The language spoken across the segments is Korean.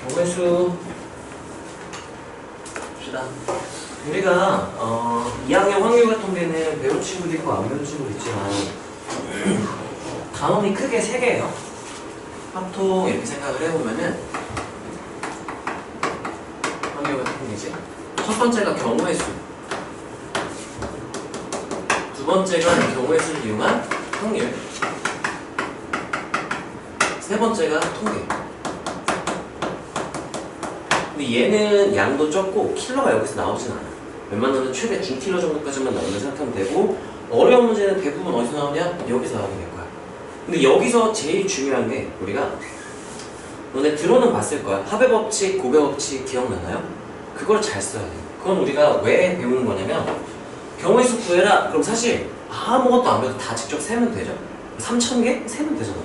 경우의 봅시다. 우리가 2학년 확률과 통계는 배운 친구도 있고 안 배운 친구도 있지만 단원이 크게 3개예요. 합통 이렇게 생각을 해보면은 확률과 통계지. 첫 번째가 경우의 수, 두 번째가 경우의 수를 이용한 확률, 세 번째가 통계. 근데 얘는 양도 적고 킬러가 여기서 나오진 않아요. 웬만하면 최대 중킬러 정도까지만 나온다 생각하면 되고, 어려운 문제는 대부분 어디서 나오냐? 여기서 나오게 될 거야. 근데 여기서 제일 중요한 게 우리가 너네 들어는 봤을 거야. 합의 법칙, 곱의 법칙 기억나나요? 그걸 잘 써야 돼. 그건 우리가 왜 배우는 거냐면 경우의 수 구해라. 그럼 사실 아무것도 안 배워도 다 직접 세면 되죠. 3,000개? 세면 되잖아.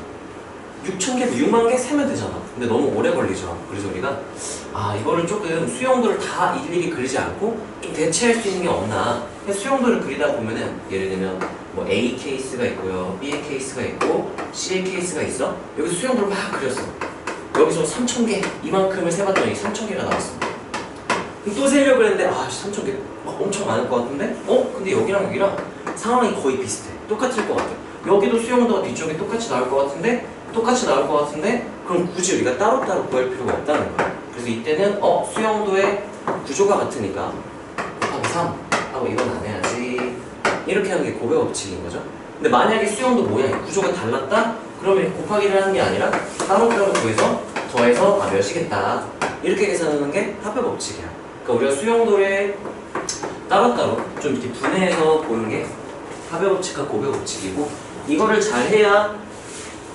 6,000개, 6만 개 세면 되잖아. 근데 너무 오래 걸리죠. 그래서 우리가 이거를 조금 수용도를 다 일일이 그리지 않고 좀 대체할 수 있는 게 없나. 수용도를 그리다 보면은 예를 들면 뭐 A 케이스가 있고요, B의 케이스가 있고, C의 케이스가 있어. 여기서 수용도를 막 그렸어. 여기서 3,000개 이만큼을 세봤더니 3,000개가 나왔어. 또 세려고 했는데 3,000개 엄청 많을 것 같은데? 근데 여기랑 상황이 거의 비슷해. 똑같을 것 같아. 여기도 수용도가 뒤쪽에 똑같이 나올 것 같은데 그럼 굳이 우리가 따로따로 구할 필요가 없다는 거야. 그래서 이때는 수용도의 구조가 같으니까 곱하기 3 하고 이건 안 해야지, 이렇게 하는 게 곱의 법칙인 거죠. 근데 만약에 수용도 모양이 구조가 달랐다? 그러면 곱하기를 하는 게 아니라 따로따로 구해서 더해서 몇이겠다, 이렇게 계산하는 게 합의 법칙이야. 그러니까 우리가 수용도를 따로따로 좀 이렇게 분해해서 보는 게 합의 법칙과 곱의 법칙이고, 이거를 잘 해야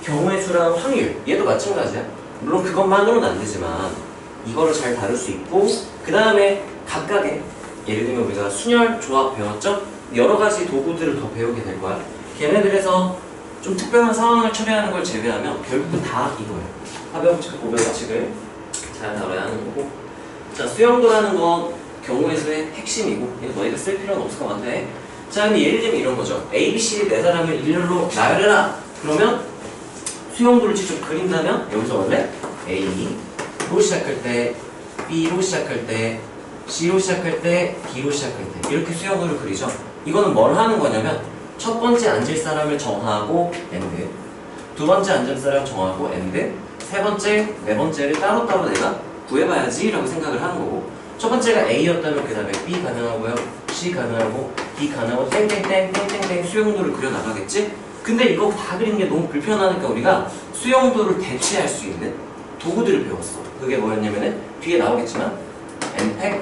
경우의 수랑 확률, 얘도 마찬가지야. 물론 그것만으로는 안 되지만 이거를 잘 다룰 수 있고, 그 다음에 각각의 예를 들면 우리가 순열, 조합 배웠죠? 여러 가지 도구들을 더 배우게 될 거야. 걔네들에서 좀 특별한 상황을 처리하는 걸 제외하면 결국은 다 이거예요. 합의 법칙과 곱의 법칙을 잘 다뤄야 하는 거고. 자, 수용도라는 건 경우의 수의 핵심이고, 이거 너희가 쓸 필요는 없을 것 같아. 자, 근데 예를 들면 이런 거죠. A, B, C 네 사람을 일렬로 나열해라. 그러면 수용도를 직접 그린다면 여기서 원래 A로 시작할 때, B로 시작할 때, C로 시작할 때, D로 시작할 때 이렇게 수용도를 그리죠. 이거는 뭘 하는 거냐면 첫 번째 앉을 사람을 정하고 AND, 두 번째 앉을 사람 정하고 AND, 세 번째, 네 번째를 따로따로 내가 구해봐야지 라고 생각을 하는 거고, 첫 번째가 A였다면 그 다음에 B 가능하고요, C 가능하고, D 가능하고 땡땡땡 수용도를 그려나가겠지? 근데 이거 다 그리는 게 너무 불편하니까 우리가 수용도를 대체할 수 있는 도구들을 배웠어. 그게 뭐였냐면은 뒤에 나오겠지만 NPEC,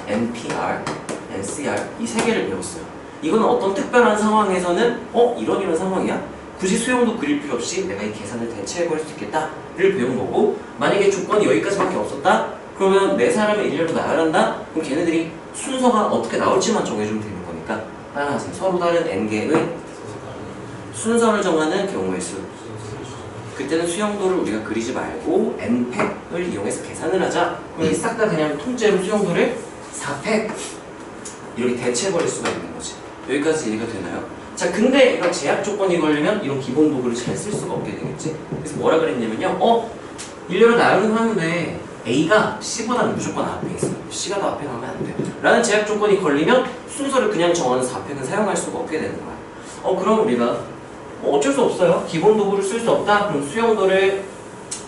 NPR, NCR 이 3개를 배웠어요. 이거는 어떤 특별한 상황에서는 이런 상황이야? 굳이 수용도 그릴 필요 없이 내가 이 계산을 대체해버릴 수 있겠다를 배운 거고, 만약에 조건이 여기까지밖에 없었다? 그러면 네 사람을 일렬로 나열한다? 그럼 걔네들이 순서가 어떻게 나올지만 정해주면 되는 거니까 따라하세요. 서로 다른 n개의 순서를 정하는 경우의 수. 그때는 수용도를 우리가 그리지 말고 n팩을 이용해서 계산을 하자. 그럼 싹 다 그냥 통째로 수용도를 4팩 이렇게 대체해버릴 수가 있는 거지. 여기까지 이해가 되나요? 자, 근데 이런 제약 조건이 걸리면 이런 기본 도구를 잘 쓸 수가 없게 되겠지. 그래서 뭐라 그랬냐면요, 일렬로 나열은 하는데 A가 C보다는 무조건 앞에 있어. C가 더 앞에 가면 안 돼. 라는 제약 조건이 걸리면 순서를 그냥 정하는 4팩은 사용할 수가 없게 되는 거야. 그럼 우리가 어쩔 수 없어요. 기본 도구를 쓸 수 없다? 그럼 수용도를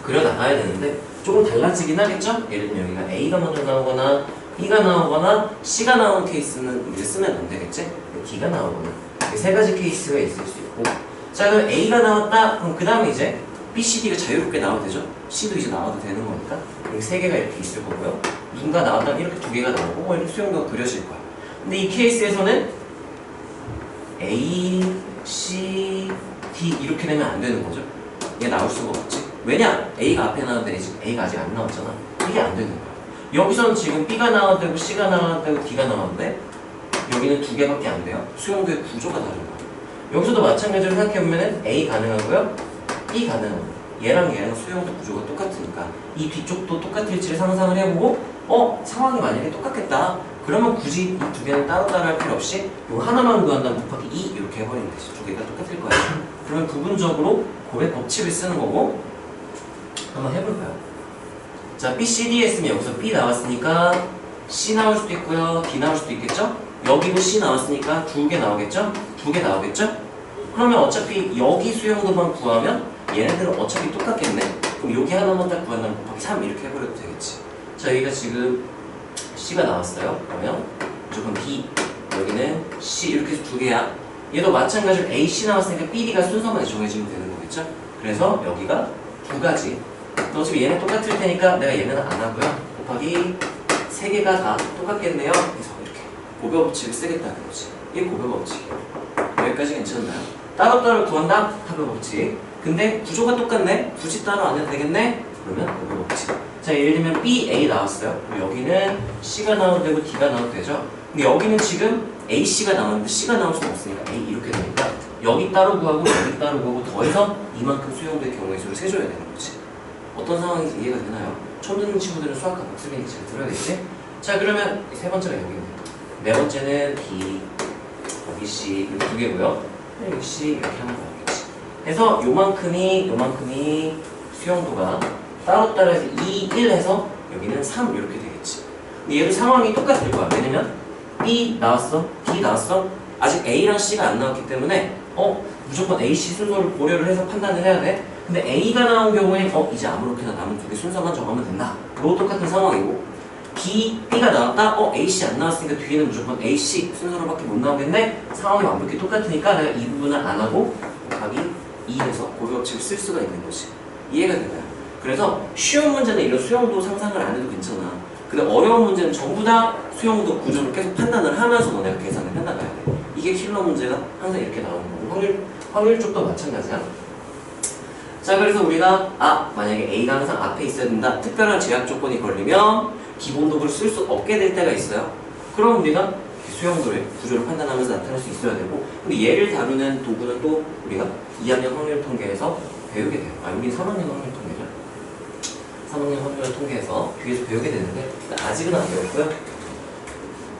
그려나가야 되는데 조금 달라지긴 하겠죠? 예를 들면 여기가 A가 먼저 나오거나 B가 나오거나 C가 나오는 케이스는 우리가 쓰면 안 되겠지? D가 나오거나 이 3가지 케이스가 있을 수 있고, 자, 그럼 A가 나왔다? 그럼 그 다음에 이제 B, C, D가 자유롭게 나와도 되죠? C도 이제 나와도 되는 거니까 여기 3개가 이렇게 있을 거고요. 누군가 나왔다면 이렇게 2개가 나오고 이렇게 수용도가 그려질 거야. 근데 이 케이스에서는 A, C, D 이렇게 되면 안 되는 거죠. 이게 나올 수가 없지. 왜냐? A가 앞에 나왔는데 지금 A가 아직 안 나왔잖아. 이게 안 되는 거야. 여기서는 지금 B가 나와도 되고 C가 나와도 되고 D가 나왔는데 여기는 2개밖에 안 돼요. 수용도의 구조가 다른 거야. 여기서도 마찬가지로 생각해보면 A 가능하고요, B 가능하고, 얘랑 수용도 구조가 똑같으니까 이 뒤쪽도 똑같을지를 상상을 해보고 상황이 만약에 똑같겠다. 그러면 굳이 이 2개는 따로따로 할 필요 없이 이거 하나만 구한다면 곱하기 2 이렇게 해버리면 되지. 2개가 똑같을 거야. 그러면 부분적으로 곱의 법칙을 쓰는 거고, 한번 해볼까요? 자, B, C, D 했으면 여기서 B 나왔으니까 C 나올 수도 있고요. D 나올 수도 있겠죠? 여기도 C 나왔으니까 2개 나오겠죠? 2개 나오겠죠? 그러면 어차피 여기 수용도만 구하면 얘네들은 어차피 똑같겠네? 그럼 여기 하나만 딱 구한다면 곱하기 3 이렇게 해버려도 되겠지. 자, 여기가 지금 C가 나왔어요. 그러면 무조건 B, 여기는 C 이렇게 해서 2개야. 얘도 마찬가지로 A, C 나왔으니까 B, D가 순서만 정해지면 되는 거겠죠? 그래서 여기가 2가지. 어차피 얘는 똑같을 테니까 내가 얘는 안 하고요. 곱하기 3개가 다 똑같겠네요. 그래서 이렇게 고배 법칙을 쓰겠다는 거지. 이게 고배 법칙이에요. 여기까지 괜찮나요? 따로따로 구한다? 합의 법칙. 근데 구조가 똑같네? 굳이 따로 안 해도 되겠네? 그러면 고배 법칙. 자, 예를 들면 B, A 나왔어요. 그럼 여기는 C가 나와도 되고 D가 나와도 되죠? 근데 여기는 지금 A, C가 나왔는데 C가 나올 수는 없으니까 A 이렇게 되니까 여기 따로 구하고 여기 따로 구하고 더해서 이만큼 수용될 경우의 수를 세줘야 되는 거지. 어떤 상황인지 이해가 되나요? 처음 듣는 친구들은 수학과 복습이니까 잘 들어야겠지? 자, 그러면 세 번째가 여기입니다. 네 번째는 B, 여기 C 이렇게 2개고요. 여기 C 이렇게 하나 나오겠지. 그래서 요만큼이 수용도가 따로따로 해서 2, 1 해서 여기는 3 이렇게 되겠지. 근데 얘도 상황이 똑같을 거야. 왜냐면 B 나왔어, D 나왔어. 아직 A랑 C가 안 나왔기 때문에 무조건 A, C 순서를 고려를 해서 판단을 해야 돼. 근데 A가 나온 경우에 이제 아무렇게나 남은 2개 순서만 정하면 된다. 로 똑같은 상황이고 B가 나왔다? A, C 안 나왔으니까 뒤에는 무조건 A, C 순서로밖에 못 나오겠네? 상황이 완벽히 똑같으니까 내가 이 부분을 안 하고 곱하기 2에서 고배 법칙을 쓸 수가 있는 거지. 이해가 되나요? 그래서 쉬운 문제는 이런 수용도 상상을 안 해도 괜찮아. 근데 어려운 문제는 전부 다 수용도 구조를 계속 판단을 하면서 너네가 계산을 해나가야 돼. 이게 킬러 문제가 항상 이렇게 나오는 거고 확률 쪽도 마찬가지야. 자, 그래서 우리가 만약에 A가 항상 앞에 있어야 된다. 특별한 제약 조건이 걸리면 기본 도구를 쓸 수 없게 될 때가 있어요. 그럼 우리가 수용도의 구조를 판단하면서 나타낼 수 있어야 되고, 근데 얘를 다루는 도구는 또 우리가 2학년 확률 통계에서 배우게 돼요. 여기 3학년 확률 통계죠. 3학년 확률 통계에서 뒤에서 배우게 되는데 아직은 안 배웠고요.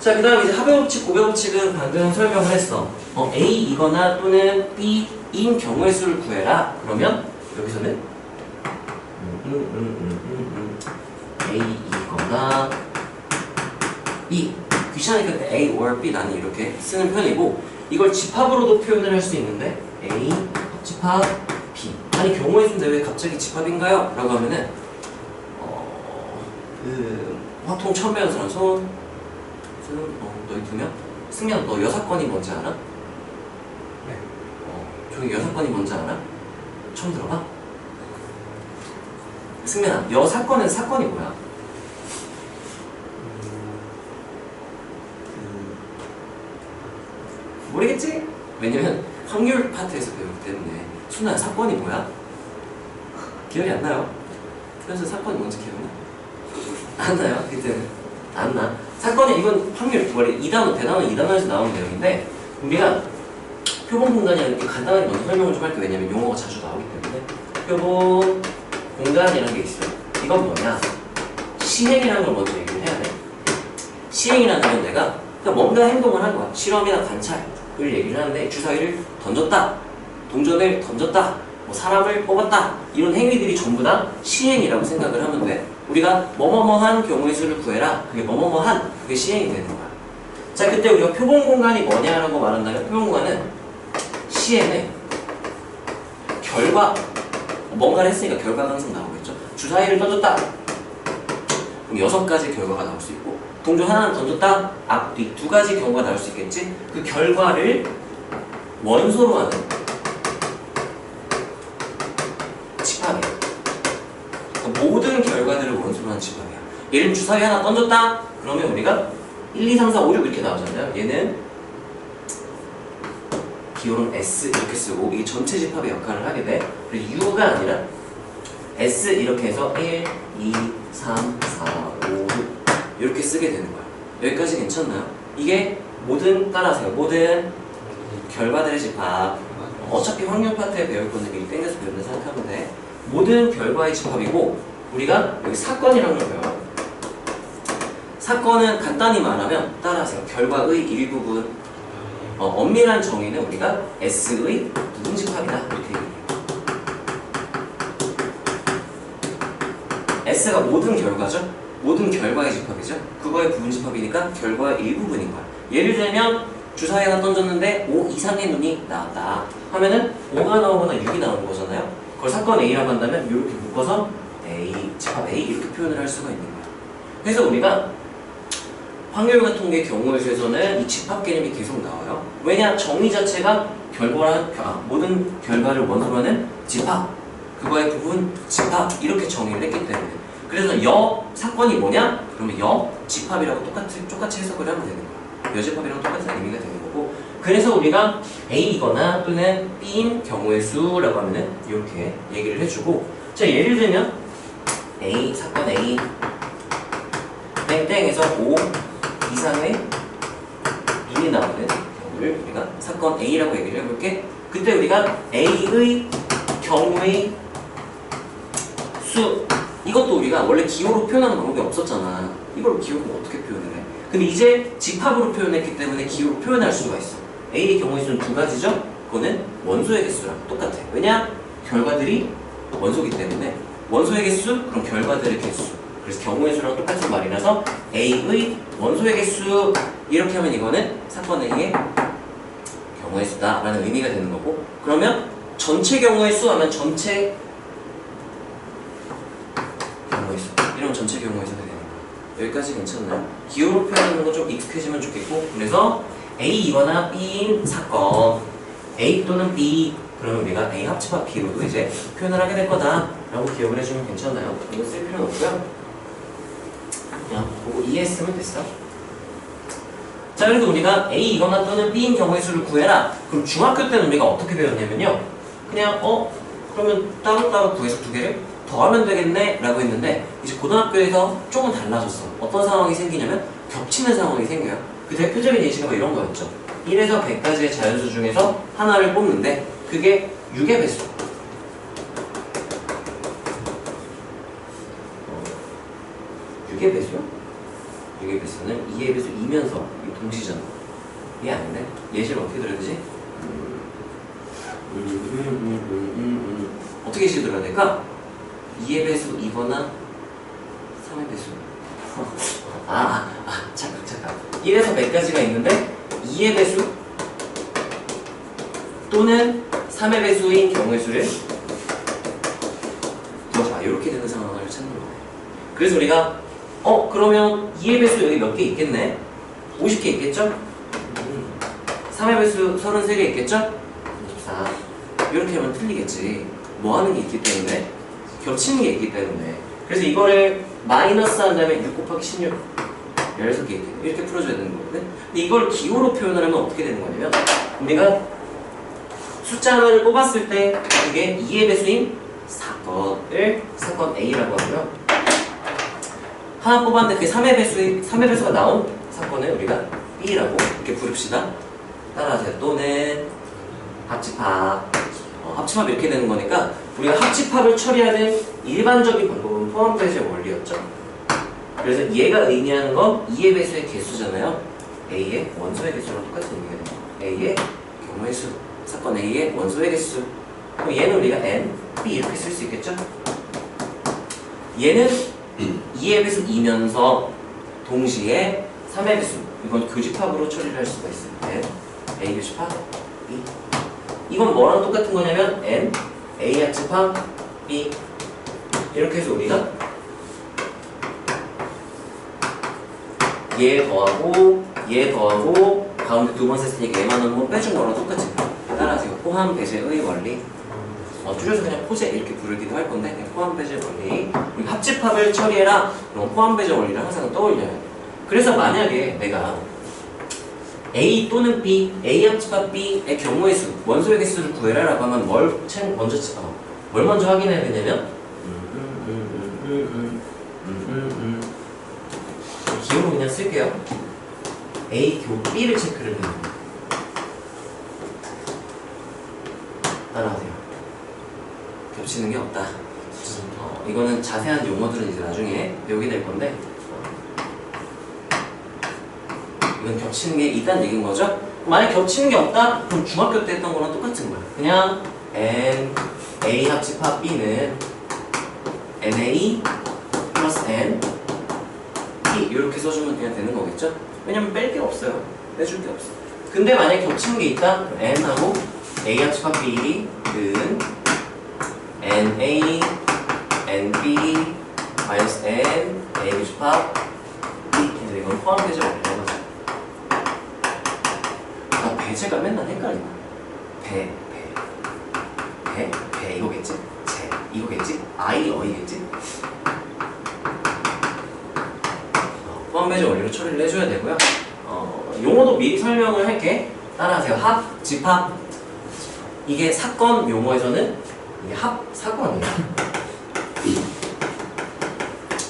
자, 그 다음 이제 합의 법칙, 고배 법칙은 방금 설명을 했어. A이거나 또는 B인 경우의 수를 구해라. 그러면 여기서는 A이거나 B, 귀찮으니까 A or B 나는 이렇게 쓰는 편이고, 이걸 집합으로도 표현을 할 수 있는데 A 집합 B. 아니 경우의 수인데 왜 갑자기 집합인가요? 라고 하면은 화통 처음 배운 사람 손 너희 2명? 승민아, 너 여사건이 뭔지 알아? 네. 저기 여사건이 뭔지 알아? 처음 들어봐? 승민아, 여사건은 사건이 뭐야? 모르겠지? 왜냐면 확률 파트에서 배우기 때문에. 순아, 사건이 뭐야? 기억이 안 나요? 그래서 사건이 뭔지 기억나? 안 나요? 그때는 안 나. 사건이 이건 확률, 원래 2단원, 대단원 2단원에서 나오는 내용인데 우리가 표본 공간이 이렇게 간단하게 먼저 설명을 좀 할게. 왜냐면 용어가 자주 나오기 때문에. 표본 공간이라는 게 있어요. 이건 뭐냐? 시행이라는 걸 먼저 얘기를 해야 돼. 시행이라는 건 내가 그러니까 뭔가 행동을 한 거야. 실험이나 관찰을 얘기를 하는데 주사위를 던졌다, 동전을 던졌다, 뭐 사람을 뽑았다, 이런 행위들이 전부 다 시행이라고 생각을 하면 돼. 우리가 뭐뭐뭐한 경우의 수를 구해라. 그게 뭐뭐뭐한, 그게 시행이 되는 거야. 자, 그때 우리가 표본 공간이 뭐냐라고 말한다면 표본 공간은 시행의 결과, 뭔가를 했으니까 결과가 항상 나오겠죠. 주사위를 던졌다. 그럼 6가지 결과가 나올 수 있고, 동전 하나를 던졌다, 앞뒤 2가지 경우가 나올 수 있겠지. 그 결과를 원소로 하는 집합이에요. 그러니까 모든 결과들을 원소로 하는 집합이야. 예를 들면 주사위 하나 던졌다 그러면 우리가 1, 2, 3, 4, 5, 6 이렇게 나오잖아요. 얘는 기호는 S 이렇게 쓰고 이게 전체 집합의 역할을 하게 돼. 그리고 U가 아니라 S 이렇게 해서 1, 2, 3, 4, 5, 6 이렇게 쓰게 되는 거야. 여기까지 괜찮나요? 이게 모든, 따라하세요. 모든 결과들의 집합. 어차피 확률 파트에 배울 건데 미리 땡겨서 배운다 생각하면 돼. 모든 결과의 집합이고, 우리가 여기 사건이라는 걸 배워요. 사건은 간단히 말하면 따라하세요. 결과의 일부분. 엄밀한 정의는 우리가 S의 부분 집합이다 이렇게 얘기해요. S가 모든 결과죠. 모든 결과의 집합이죠. 그거의 부분 집합이니까 결과의 일부분인 거야. 예를 들면 주사위 하나 던졌는데 5 이상의 눈이 나왔다 하면은 5가 나오거나 6이 나오는 거잖아요. 그걸 사건 A라고 한다면 이렇게 묶어서 A, 집합 A 이렇게 표현을 할 수가 있는 거야. 그래서 우리가 확률과 통계 경우의 수에서는 이 집합 개념이 계속 나와요. 왜냐? 정의 자체가 모든 결과를 원소로 하는 집합, 그거의 부분 집합 이렇게 정의를 했기 때문에. 그래서 여 사건이 뭐냐? 그러면 여 집합이라고 똑같이 해석을 하면 되는 거야. 여 집합이랑 똑같은 의미가 되는 거고. 그래서 우리가 A이거나 또는 B인 경우의 수라고 하면은 이렇게 얘기를 해주고, 자 예를 들면 A 사건 A 땡땡에서 5 이상의 1이 나오는 경우를 우리가 사건 A라고 얘기를 해볼게. 그때 우리가 A의 경우의 수, 이것도 우리가 원래 기호로 표현하는 방법이 없었잖아. 이걸 기호로 어떻게 표현을 해? 근데 이제 집합으로 표현했기 때문에 기호로 표현할 수가 있어. A의 경우의 수는 두 가지죠? 그거는 원소의 개수랑 똑같아. 왜냐? 결과들이 원소이기 때문에 원소의 개수, 그럼 결과들의 개수. 그래서 경우의 수랑 똑같은 말이라서 A의 원소의 개수 이렇게 하면 이거는 사건 A의 경우의 수다 라는 의미가 되는 거고, 그러면 전체 경우의 수 하면 전체 경우의 수, 이런 전체 경우의 수가 되는 거야. 여기까지 괜찮나요? 기호로 표현하는 거 좀 익숙해지면 좋겠고, 그래서 A이거나 B인 사건 A 또는 B, 그러면 우리가 A 합집합 B로도 이제 표현을 하게 될 거다 라고 기억을 해주면 괜찮아요. 이거 쓸 필요는 없고요. 그냥 보고 이해했으면 됐어. 자, 그래서 우리가 A이거나 또는 B인 경우의 수를 구해라. 그럼 중학교 때는 우리가 어떻게 배웠냐면요, 그냥 그러면 따로따로 구해서 두 개를 더하면 되겠네 라고 했는데, 이제 고등학교에서 조금 달라졌어. 어떤 상황이 생기냐면 겹치는 상황이 생겨요. 그 대표적인 예시가 뭐 이런 거였죠. 1에서 100까지의 자연수 중에서 하나를 뽑는데 그게 6의 배수. 6의 배수요? 6의 배수는 2의 배수 2면서 동시잖아. 이게 아닌데? 예시를 어떻게 들어야 되지? 어떻게 예시를 들어야 될까? 2의 배수 2거나 3의 배수. 잠깐. 1에서 100까지가 있는데 2의 배수 또는 3의 배수인 경우의 수를 구하자. 이렇게 되는 상황을 찾는 거예요. 그래서 우리가 그러면 2의 배수 여기 몇 개 있겠네? 50개 있겠죠? 3의 배수 33개 있겠죠? 24. 이렇게 하면 틀리겠지. 뭐 하는 게 있기 때문에, 겹치는 게 있기 때문에. 그래서 이거를 마이너스 한 다음에 6 곱하기 16 16개 이렇게 풀어줘야 되는 거거든. 근데 이걸 기호로 표현을 하면 어떻게 되는 거냐면, 우리가 숫자 하나를 뽑았을 때 그게 2의 배수인 사건을 사건 A라고 하고요, 하나 뽑았는데 그게 3의 배수가 나온 사건을 우리가 B라고 이렇게 부릅시다. 따라하세요. 또는 합집합. 합집합 이렇게 되는 거니까 우리가 합집합을 처리하는 일반적인 방법은 포함 배수의 원리였죠. 그래서 얘가 의미하는 건 2의 배수의 개수잖아요. A의 원소의 개수랑 똑같은 의미가 됩니다. A의 경우의 수, 사건 A의 원소의 개수. 그럼 얘는 우리가 N, B 이렇게 쓸 수 있겠죠? 얘는 2의 배수 2면서 동시에 3의 배수, 이건 교집합으로 처리를 할 수가 있어요. N, A 교집합, B. 이건 뭐랑 똑같은 거냐면 N, A 합집합, B. 이렇게 해서 우리가 얘 더하고 가운데 두 번 셌으니까 얘만 한번 빼준 거랑 똑같이 따라하세요. 포함 배제의 원리. 줄여서 그냥 포제 이렇게 부르기도 할 건데, 그냥 포함 배제 원리. 우리 합집합을 처리해라. 그럼 포함 배제 원리를 항상 떠올려야 돼. 그래서 만약에 내가 A 또는 B, A 합집합 B의 경우의 수, 원소의 개수를 구해라라고 하면 뭘 먼저 확인해야 되냐면 기호로 그냥 쓸게요. A 교 B를 체크를 해요. 따라하세요. 겹치는 게 없다. 이거는 자세한 용어들은 이제 나중에 배우게 될 건데, 이건 겹치는 게 있다는 얘기인 거죠? 만약 겹치는 게 없다? 그럼 중학교 때 했던 거랑 똑같은 거야. 그냥 N, A 합집합 B는 NA 플러스 n p 이렇게 써주면 그냥 되는 거겠죠? 왜냐면 뺄 게 없어요. 빼줄 게 없어. 근데 만약에 겹치는 게 있다? 그럼 n하고 a와 집합 b는 na, nb, 마이너스 n, a 집합 b. 그래서 이건 포함 배제 원리라고 하죠. 아, 배제가 맨날 헷갈린다. 배 이거겠지? 제 이거겠지? I, 어이겠지? 포함 배제 원리로 처리를 해줘야 되고요. 용어도 미리 설명을 할게. 따라하세요. 합, 집합. 이게 사건 용어에서는 이게 합, 사건이에요.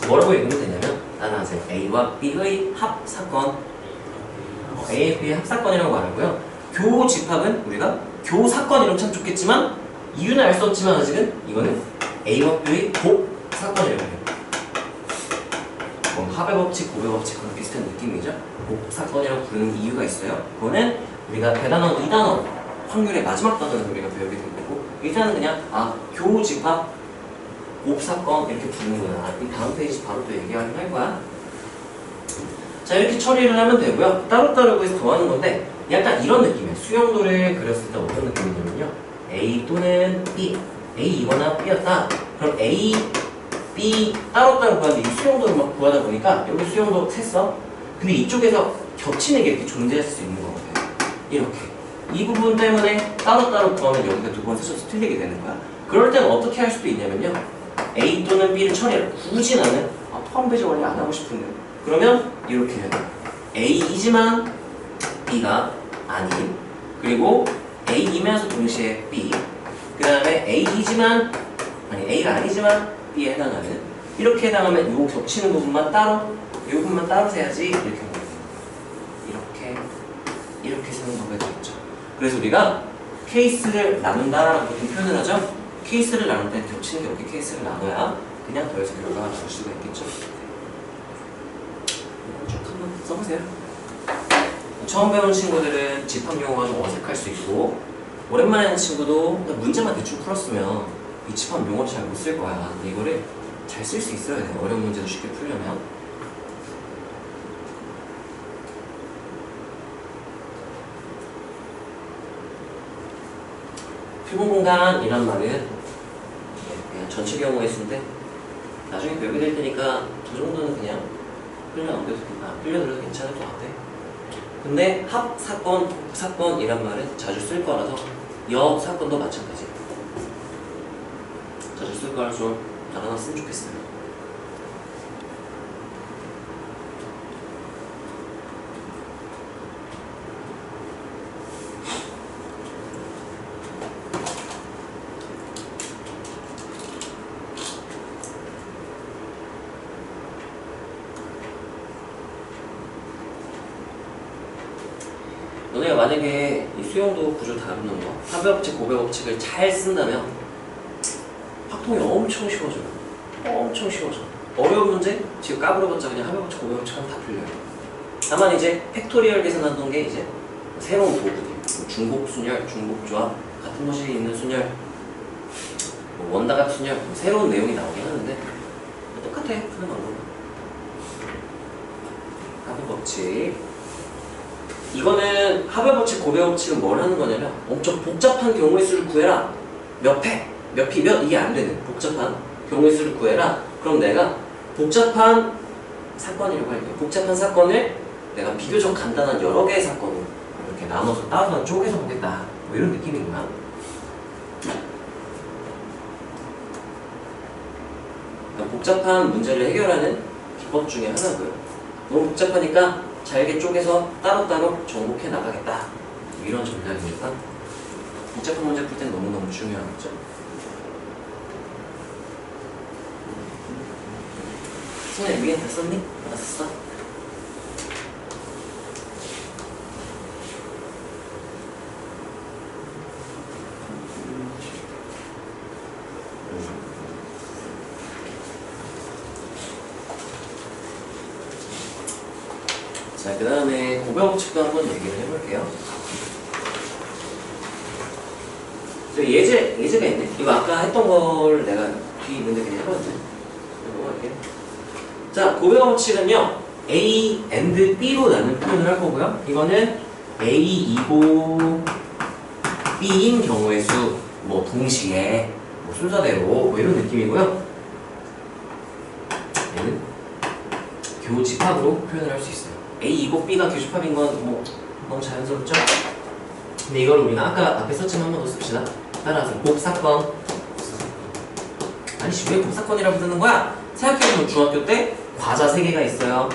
뭐라고 읽으면 되냐면 따라하세요. A와 B의 합, 사건. A와 B의 합, 사건이라고 말하고요. 교, 집합은 우리가 교, 사건 이러면 참 좋겠지만 이유는 알 수 없지만 아직은 이거는 A와 B의 곱, 사건이라고 해요. 합의 법칙, 곱의 법칙과 비슷한 느낌이죠. 곱, 사건이라고 부르는 이유가 있어요. 그거는 우리가 대단원, 2단원 확률의 마지막 단원을 우리가 배우게 될 거고, 일단은 그냥 교, 집합, 곱, 사건 이렇게 부르는구나. 이 다음 페이지 바로 또 얘기하긴 할 거야. 자, 이렇게 처리를 하면 되고요. 따로따로 해서 더하는 건데 약간 이런 느낌이에요. 수용도를 그렸을 때 어떤 느낌이냐면요. A 또는 B, A이거나 B였다. 그럼 A, B 따로따로 구하는데 이 수용도를 막 구하다 보니까 여기 수용도 셌어. 근데 이쪽에서 겹치는 게 이렇게 존재할 수 있는 것 같아요. 이렇게. 이 부분 때문에 따로따로 구하면 여기가 두 번 세셔서 틀리게 되는 거야. 그럴 때는 어떻게 할 수도 있냐면요. A 또는 B를 처리를 굳이 나는 포함 배제 원리 안 하고 싶은데 그러면 이렇게 해야 돼. A이지만 B가 아닌, 그리고 A이면서 동시에 B, 그 다음에 A이지만 A가 아니지만 B에 해당하는, 이렇게 해당하면 요 겹치는 부분만 따로, 이 부분만 따로 세야지 이렇게 보면 돼요. 이렇게 세는 거가 되겠죠. 그래서 우리가 케이스를 나눈다라고 보통 표현을 하죠. 케이스를 나눌 때는 겹치는 게 없게 케이스를 나눠야 그냥 더해서 결과가 나올 수가 있겠죠. 쭉 한번 써보세요. 처음 배우는 친구들은 집합 용어가 좀 어색할 수 있고, 오랜만에 하는 친구도 문제만 대충 풀었으면 이 집합 용어를 잘 못 쓸 거야. 근데 이거를 잘 쓸 수 있어야 돼. 어려운 문제도 쉽게 풀려면. 표본 공간이란 말은 그냥 전체 경우의 수인데 나중에 배우게 될 테니까 저 정도는 그냥 흘려들어도 괜찮을 것 같아. 근데 합, 사건, 사건이란 말은 자주 쓸 거라서 여, 사건도 마찬가지. 자주 쓸 거라서 좀 알아놨으면 좋겠어요. 너네가 만약에 이 수용도 구조 다루는 거, 합의 법칙, 곱의 법칙을 잘 쓴다면 확통이 엄청 쉬워져요. 엄청 쉬워져. 어려운 문제? 지금 까불어봤자 그냥 합의 법칙, 곱의 법칙 하면 다 풀려요. 다만 이제 팩토리얼 계산하던 게 이제 새로운 도구들, 중복 순열, 중복 조합, 같은 것이 있는 순열, 원다각 순열, 새로운 내용이 나오긴 하는데 똑같아, 푸는 방법은. 합의 법칙. 이거는 합의 법칙, 곱의 법칙은 뭘 하는 거냐면 엄청 복잡한 경우의 수를 구해라. 몇 팩, 몇 피, 몇, 이게 안 되는 복잡한 경우의 수를 구해라. 그럼 내가 복잡한 사건이라고 할게요. 복잡한 사건을 내가 비교적 간단한 여러 개의 사건을 이렇게 나눠서 따로 쪼개서 보겠다. 뭐 이런 느낌인 거야. 그러니까 복잡한 문제를 해결하는 기법 중에 하나고요. 너무 복잡하니까 잘게 쪼개서 따로따로 정복해 나가겠다. 이런 전략이니까 복잡한 문제 풀 때는 너무너무 중요하겠죠. 손에 위에 다 썼니? 다 썼어? 자, 그 다음에 곱의 법칙도 한번 얘기를 해볼게요. 저 예제가 있네. 이거 아까 했던 걸 내가 뒤에 있는데 그냥 해봤는데. 넘어갈게요. 자, 고백 법칙은요 A and B로 나눈 표현을 할 거고요. 이거는 A2고 B인 경우의 수, 뭐 동시에, 뭐 순서대로 뭐 이런 느낌이고요. 얘는 교집합으로 표현을 할 수 있어요. A2고 B가 교집합인 건 뭐 너무 자연스럽죠? 근데 이걸 우리가 아까 앞에 썼지만 한 번 더 씁시다. 따라서 곱사건. 아니 왜 곱사건이라고 부르는 거야? 생각해보면 중학교 때 과자 3개가 있어요.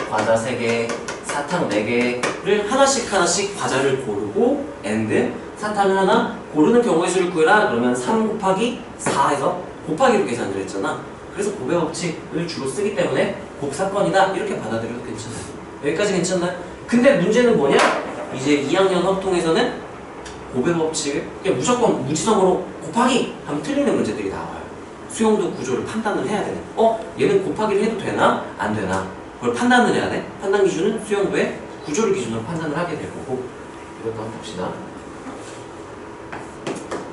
과자 3개, 사탕 4개를 하나씩 과자를 고르고 and 사탕을 하나 고르는 경우의 수를 구해라. 그러면 3 곱하기 4 해서 곱하기로 계산을 했잖아. 그래서 고백 법칙을 주로 쓰기 때문에 곱사건이다 이렇게 받아들여도 괜찮아요. 여기까지 괜찮나요? 근데 문제는 뭐냐? 이제 2학년 합통에서는 고백 법칙을 그냥 무조건 무지성으로 곱하기 하면 틀리는 문제들이 나와요. 수용도 구조를 판단을 해야 되네. 얘는 곱하기를 해도 되나? 안 되나? 그걸 판단을 해야 돼. 판단 기준은 수용도의 구조를 기준으로 판단을 하게 될 거고. 이것도 한번 봅시다.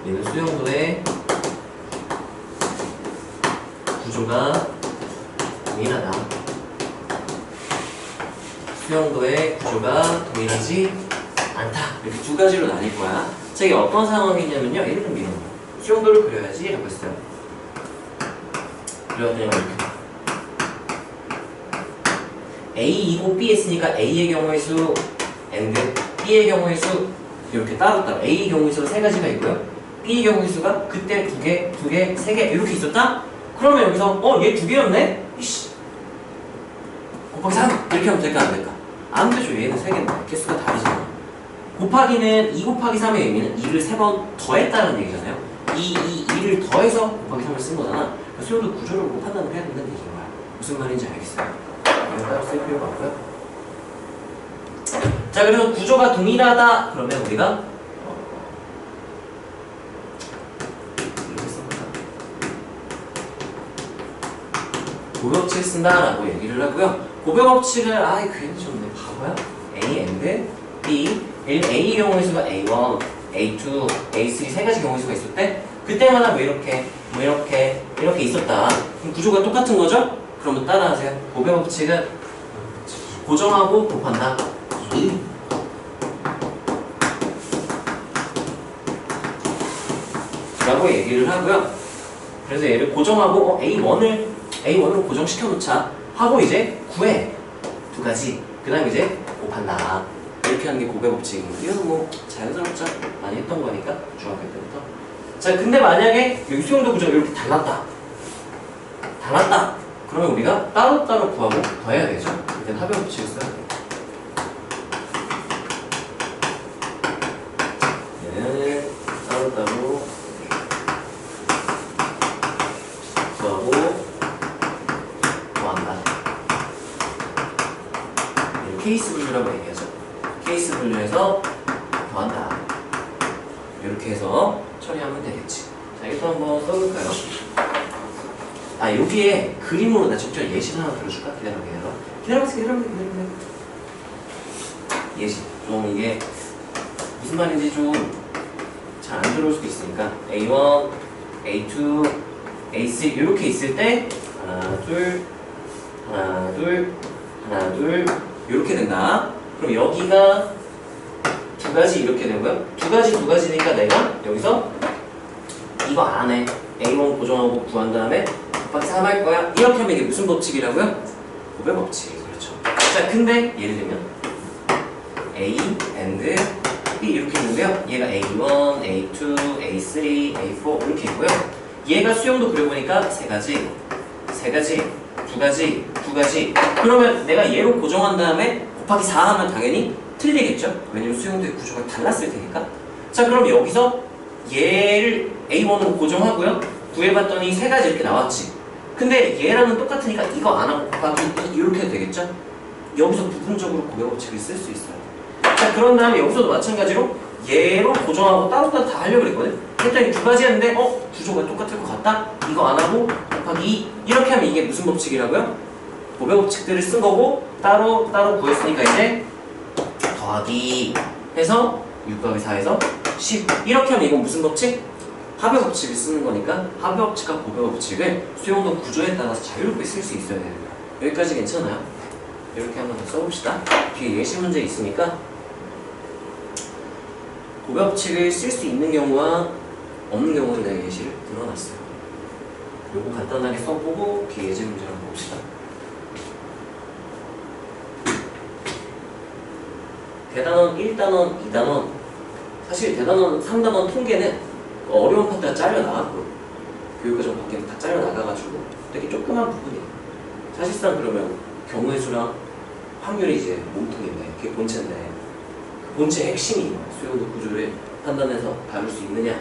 얘는 수용도의 구조가 동일하다. 수용도의 구조가 동일하지 않다. 이렇게 두 가지로 나뉠 거야. 자, 이게 어떤 상황이냐면요. 예를 들면 이런 거. 수용도를 그려야지 라고 했어요. 그려야 A2고 B 했으니까 A의 경우의 수 and B의 경우의 수 이렇게 따로 A의 경우의 수가 3가지가 있고요. B의 경우의 수가 그때 2개, 3개 이렇게 있었다? 그러면 여기서 얘 2개였네? 이씨 곱하기 3 이렇게 하면 될까 안 될까? 안 되죠. 얘는 3개인데 개수가 다르잖아. 곱하기는 2 곱하기 3의 의미는 2를 3번 더했다는 얘기잖아요. 2를 더해서 곱하기 3을 쓴 거잖아. 수용도 구조를 보고 판단을 해야 된다는 얘기인 거야. 무슨 말인지 알겠어요? 이거 따로 쓸 필요가 없고요. 자, 그래서 구조가 동일하다 그러면 우리가 이렇게 써볼까? 고백 법칙을 쓴다라고 얘기를 하고요. 고백 법칙을 괜히 좀 바보야? A and B A의 경우의 수가 A1, A2, A3 3가지 경우의 수가 있을 때 그때마다 뭐 이렇게 있었다. 그럼 구조가 똑같은 거죠? 그러면 따라하세요. 고백 법칙은 고정하고 곱한다. 라고 얘기를 하고요. 그래서 얘를 고정하고 A1으로 고정시켜 놓자 하고 이제 구해. 2가지. 그 다음에 이제 곱한다. 이렇게 하는 게 고백 법칙입니다. 이거는 뭐 자연스럽죠? 많이 했던 거니까 중학교 때부터. 자, 근데 만약에 여기 수용도 구조가 이렇게 달랐다. 그러면 우리가 따로따로 구하고 더해야 되죠. 이때 합의 법칙을 써야 돼요. 얘는 따로따로 구하고 더한다. 케이스 분류라고 얘기하죠. 케이스 분류해서 더한다. 이렇게 해서 처리하면 되겠지. 자, 이것도 한번 써볼까요? 여기에 그림으로 나 직접 예시 하나 들어줄까? 기다려보세요. 예시. 좀 이게 무슨 말인지 좀 잘 안 들어올 수도 있으니까 A1, A2, A3 이렇게 있을 때 하나, 둘 이렇게 된다. 그럼 여기가 2가지 이렇게 되고요. 2가지니까 내가 여기서 이거 안에 A1 고정하고 구한 다음에 곱하기 3 할 거야. 이렇게 하면 이게 무슨 법칙이라고요? 고백 법칙. 그렇죠. 자, 근데 예를 들면 A and B 이렇게 있는데요. 얘가 A1, A2, A3, A4 이렇게 있고요. 얘가 수용도 그려보니까 3가지, 2가지. 그러면 내가 얘로 고정한 다음에 곱하기 4 하면 당연히 틀리겠죠? 왜냐면 수용도의 구조가 달랐을 테니까. 자, 그럼 여기서 얘를 A1으로 고정하고요. 구해봤더니 3가지 이렇게 나왔지. 근데 얘랑은 똑같으니까 이거 안 하고 곱하기 2 이렇게 해도 되겠죠? 여기서 부분적으로 고백 법칙을 쓸 수 있어요. 자, 그런 다음에 여기서도 마찬가지로 얘로 고정하고 따로따로 다 하려고 그랬거든? 했더니 2가지 했는데 구조가 똑같을 것 같다? 이거 안 하고 곱하기 2 이렇게 하면 이게 무슨 법칙이라고요? 고백 법칙들을 쓴 거고 따로 구했으니까 이제 더하기 해서 6 더하기 4에서 10 이렇게 하면 이건 무슨 법칙? 합의 법칙을 쓰는 거니까 합의 법칙과 고백 법칙을 수용도 구조에 따라서 자유롭게 쓸 수 있어야 되는 거야. 여기까지 괜찮아요? 이렇게 한번 더 써봅시다. 뒤에 예시 문제 있으니까 고법칙을 쓸 수 있는 경우와 없는 경우에 내가 예시를 들어놨어요. 요거 간단하게 써보고 뒤에 예제 문제 한번 봅시다. 대단원 1단원, 2단원 사실 대단원 3단원 통계는 어려운 파트가 잘려나갔고 교육과정 밖에는 다 잘려나가가지고 되게 조그만 부분이에요. 사실상 그러면 경우의 수랑 확률이 이제 몸통인데 그게 본체인데 그 본체의 핵심이 수용도 구조를 판단해서 다룰 수 있느냐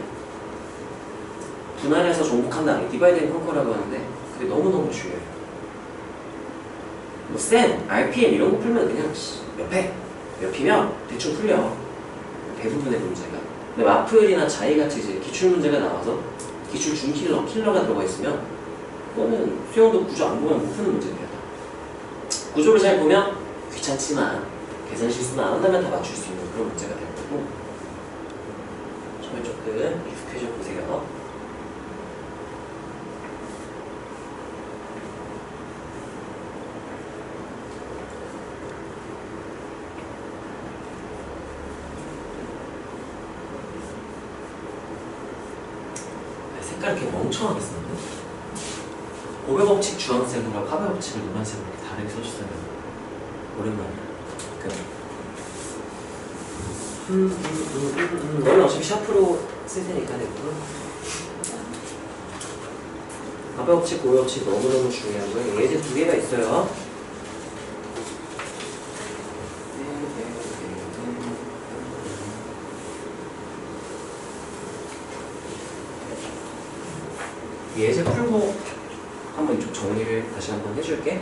분할해서 정복한다 디바이드 앤 컨커라고 하는데 그게 너무너무 중요해요. 뭐 셈, RPM 이런 거 풀면 그냥 몇 피면 대충 풀려 대부분의 문제가. 근데 마플이나 자이같이 이제 기출 문제가 나와서 기출 킬러가 들어가 있으면 그거는 수용도 구조 안 보면 못 푸는 문제입니다. 구조를 잘 보면 귀찮지만 계산 실수만 안 한다면 다 맞출 수 있는 그런 문제가 될 거고 처음에 조금 익숙해져 보세요. 색깔 이렇게 멍청하게 쓰는데 고배법칙 주황색으로 화배법칙을 노란색으로 이렇게 다르게 써주세요. 오랜만이야. 너는 어차피 샤프로 쓸 테니까 됐고 화배법칙, 고배법칙 너무너무 중요하고요. 예제 두 개가 있어요. 예제 풀고 한번 이쪽 정리를 다시 한번 해줄게.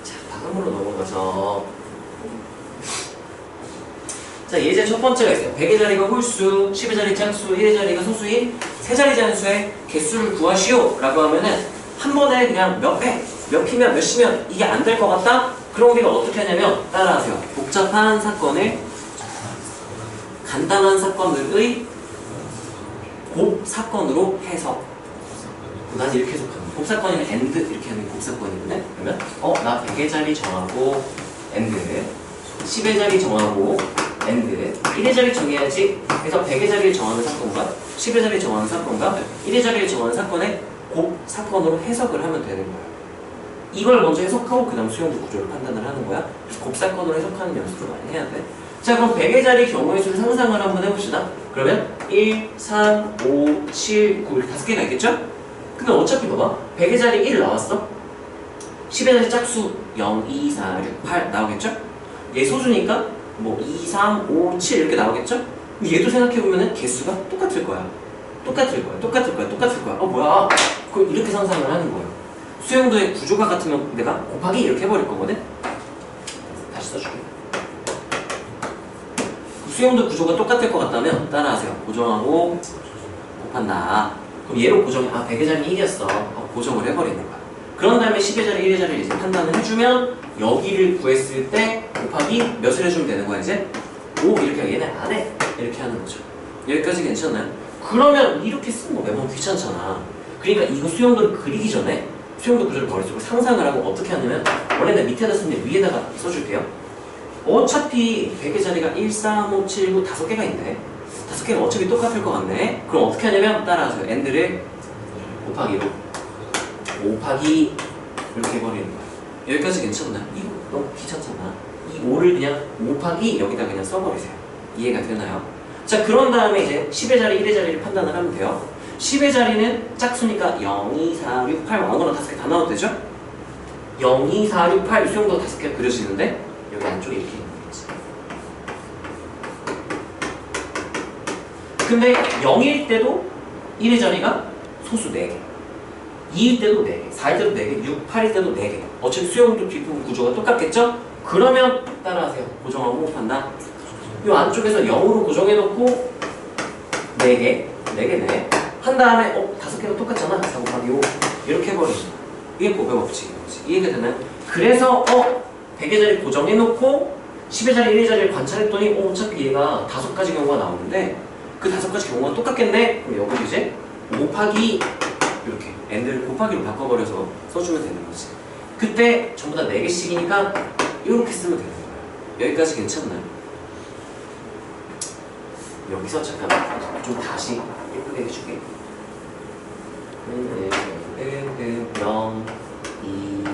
자, 다음으로 넘어가서 자, 예제 첫 번째가 있어요. 100의 자리가 홀수, 10의 자리 짝수, 1의 자리가 소수인 세 자리 잔수의 개수를 구하시오 라고 하면은 한 번에 그냥 몇 피면 몇 시면 이게 안 될 것 같다? 그럼 우리가 어떻게 하냐면 따라하세요. 복잡한 사건을 간단한 사건들의 곱사건으로 해석. 난 이렇게 해석하는 거야. 곱사건이면 AND 이렇게 하는 게 곱사건이거든. 그러면 나 100의 자리 정하고 AND 10의 자리 정하고 AND 1의 자리 정해야지. 그래서 100의 자리를 정하는 사건과 10의 자리를 정하는 사건과 1의 자리를 정하는 사건의 곱사건으로 해석을 하면 되는 거야. 이걸 먼저 해석하고 그 다음 수용도 구조를 판단을 하는 거야. 그래서 곱사건으로 해석하는 연습을 많이 해야 돼. 자, 그럼 100의 자리 경우의 수를 상상을 한번 해봅시다. 그러면 1, 3, 5, 7, 9 이렇게 5개가 있겠죠? 근데 어차피 봐봐. 100의 자리 1 나왔어? 10의 자리 짝수 0, 2, 4, 6, 8 나오겠죠? 얘 소수니까 뭐 2, 3, 5, 7 이렇게 나오겠죠? 근데 얘도 생각해보면 개수가 똑같을 거야. 똑같을 거야. 뭐야? 그걸 이렇게 상상을 하는 거예요. 수용도의 구조가 같으면 내가 곱하기 이렇게 해버릴 거거든? 다시 써줄게. 수용도 구조가 똑같을 것 같다면 따라하세요. 고정하고 곱한다. 그럼 얘로 고정해. 100의 자리 1이었어. 고정을 해버리는 거야. 그런 다음에 10의 자리, 1의 자리를 이제 판단을 해주면 여기를 구했을 때 곱하기 몇을 해주면 되는 거야 이제? 5 이렇게 얘네 안 해. 이렇게 하는 거죠. 여기까지 괜찮나요? 그러면 이렇게 쓰는 거 매번 귀찮잖아. 그러니까 이거 수용도를 그리기 전에 수용도 구조를 머릿속으로 상상을 하고 어떻게 하냐면 원래 내가 밑에다 쓰는데 위에다가 써줄게요. 어차피 100의 자리가 1, 3, 5, 7, 9 5개가 있네. 5개는 어차피 똑같을 것 같네. 그럼 어떻게 하냐면 따라하세요. AND를 곱하기로 5곱하기 이렇게 해버리는 거야. 여기까지 괜찮나요? 이거 너무 귀찮잖아. 이 5를 그냥 5곱하기 여기다 그냥 써버리세요. 이해가 되나요? 자, 그런 다음에 이제 10의 자리, 1의 자리를 판단을 하면 돼요. 10의 자리는 짝수니까 0, 2, 4, 6, 8 왕으로 5개 다 나와도 되죠? 0, 2, 4, 6, 8 수용도가 5개가 그려지는데 여기 안쪽에 이렇게 있는 거지. 근데 0일 때도 1의 자리가 소수 4개, 2일 때도 4개, 4일 때도 4개, 6, 8일 때도 4개. 어차피 수용도 뒷부분 구조가 똑같겠죠? 그러면 따라하세요. 고정하고 곱한다. 이 안쪽에서 0으로 고정해놓고 4개, 4개. 한 다음에 5개가 똑같잖아. 4 곱하기 5 이렇게 해버리는 거야. 이게 고배 법칙인 거지. 이해가 되나요? 그래서 100의 자리 고정해놓고 10의 자리, 1의 자리를 관찰했더니 어차피 얘가 5가지 경우가 나오는데 그 5가지 경우가 똑같겠네? 그럼 여기 이제 곱하기 이렇게 AND를 곱하기로 바꿔버려서 써주면 되는 거지. 그때 전부 다 4개씩이니까 이렇게 쓰면 되는 거예요. 여기까지 괜찮나요? 여기서 잠깐만 좀 다시 예쁘게 해줄게. 0, 2,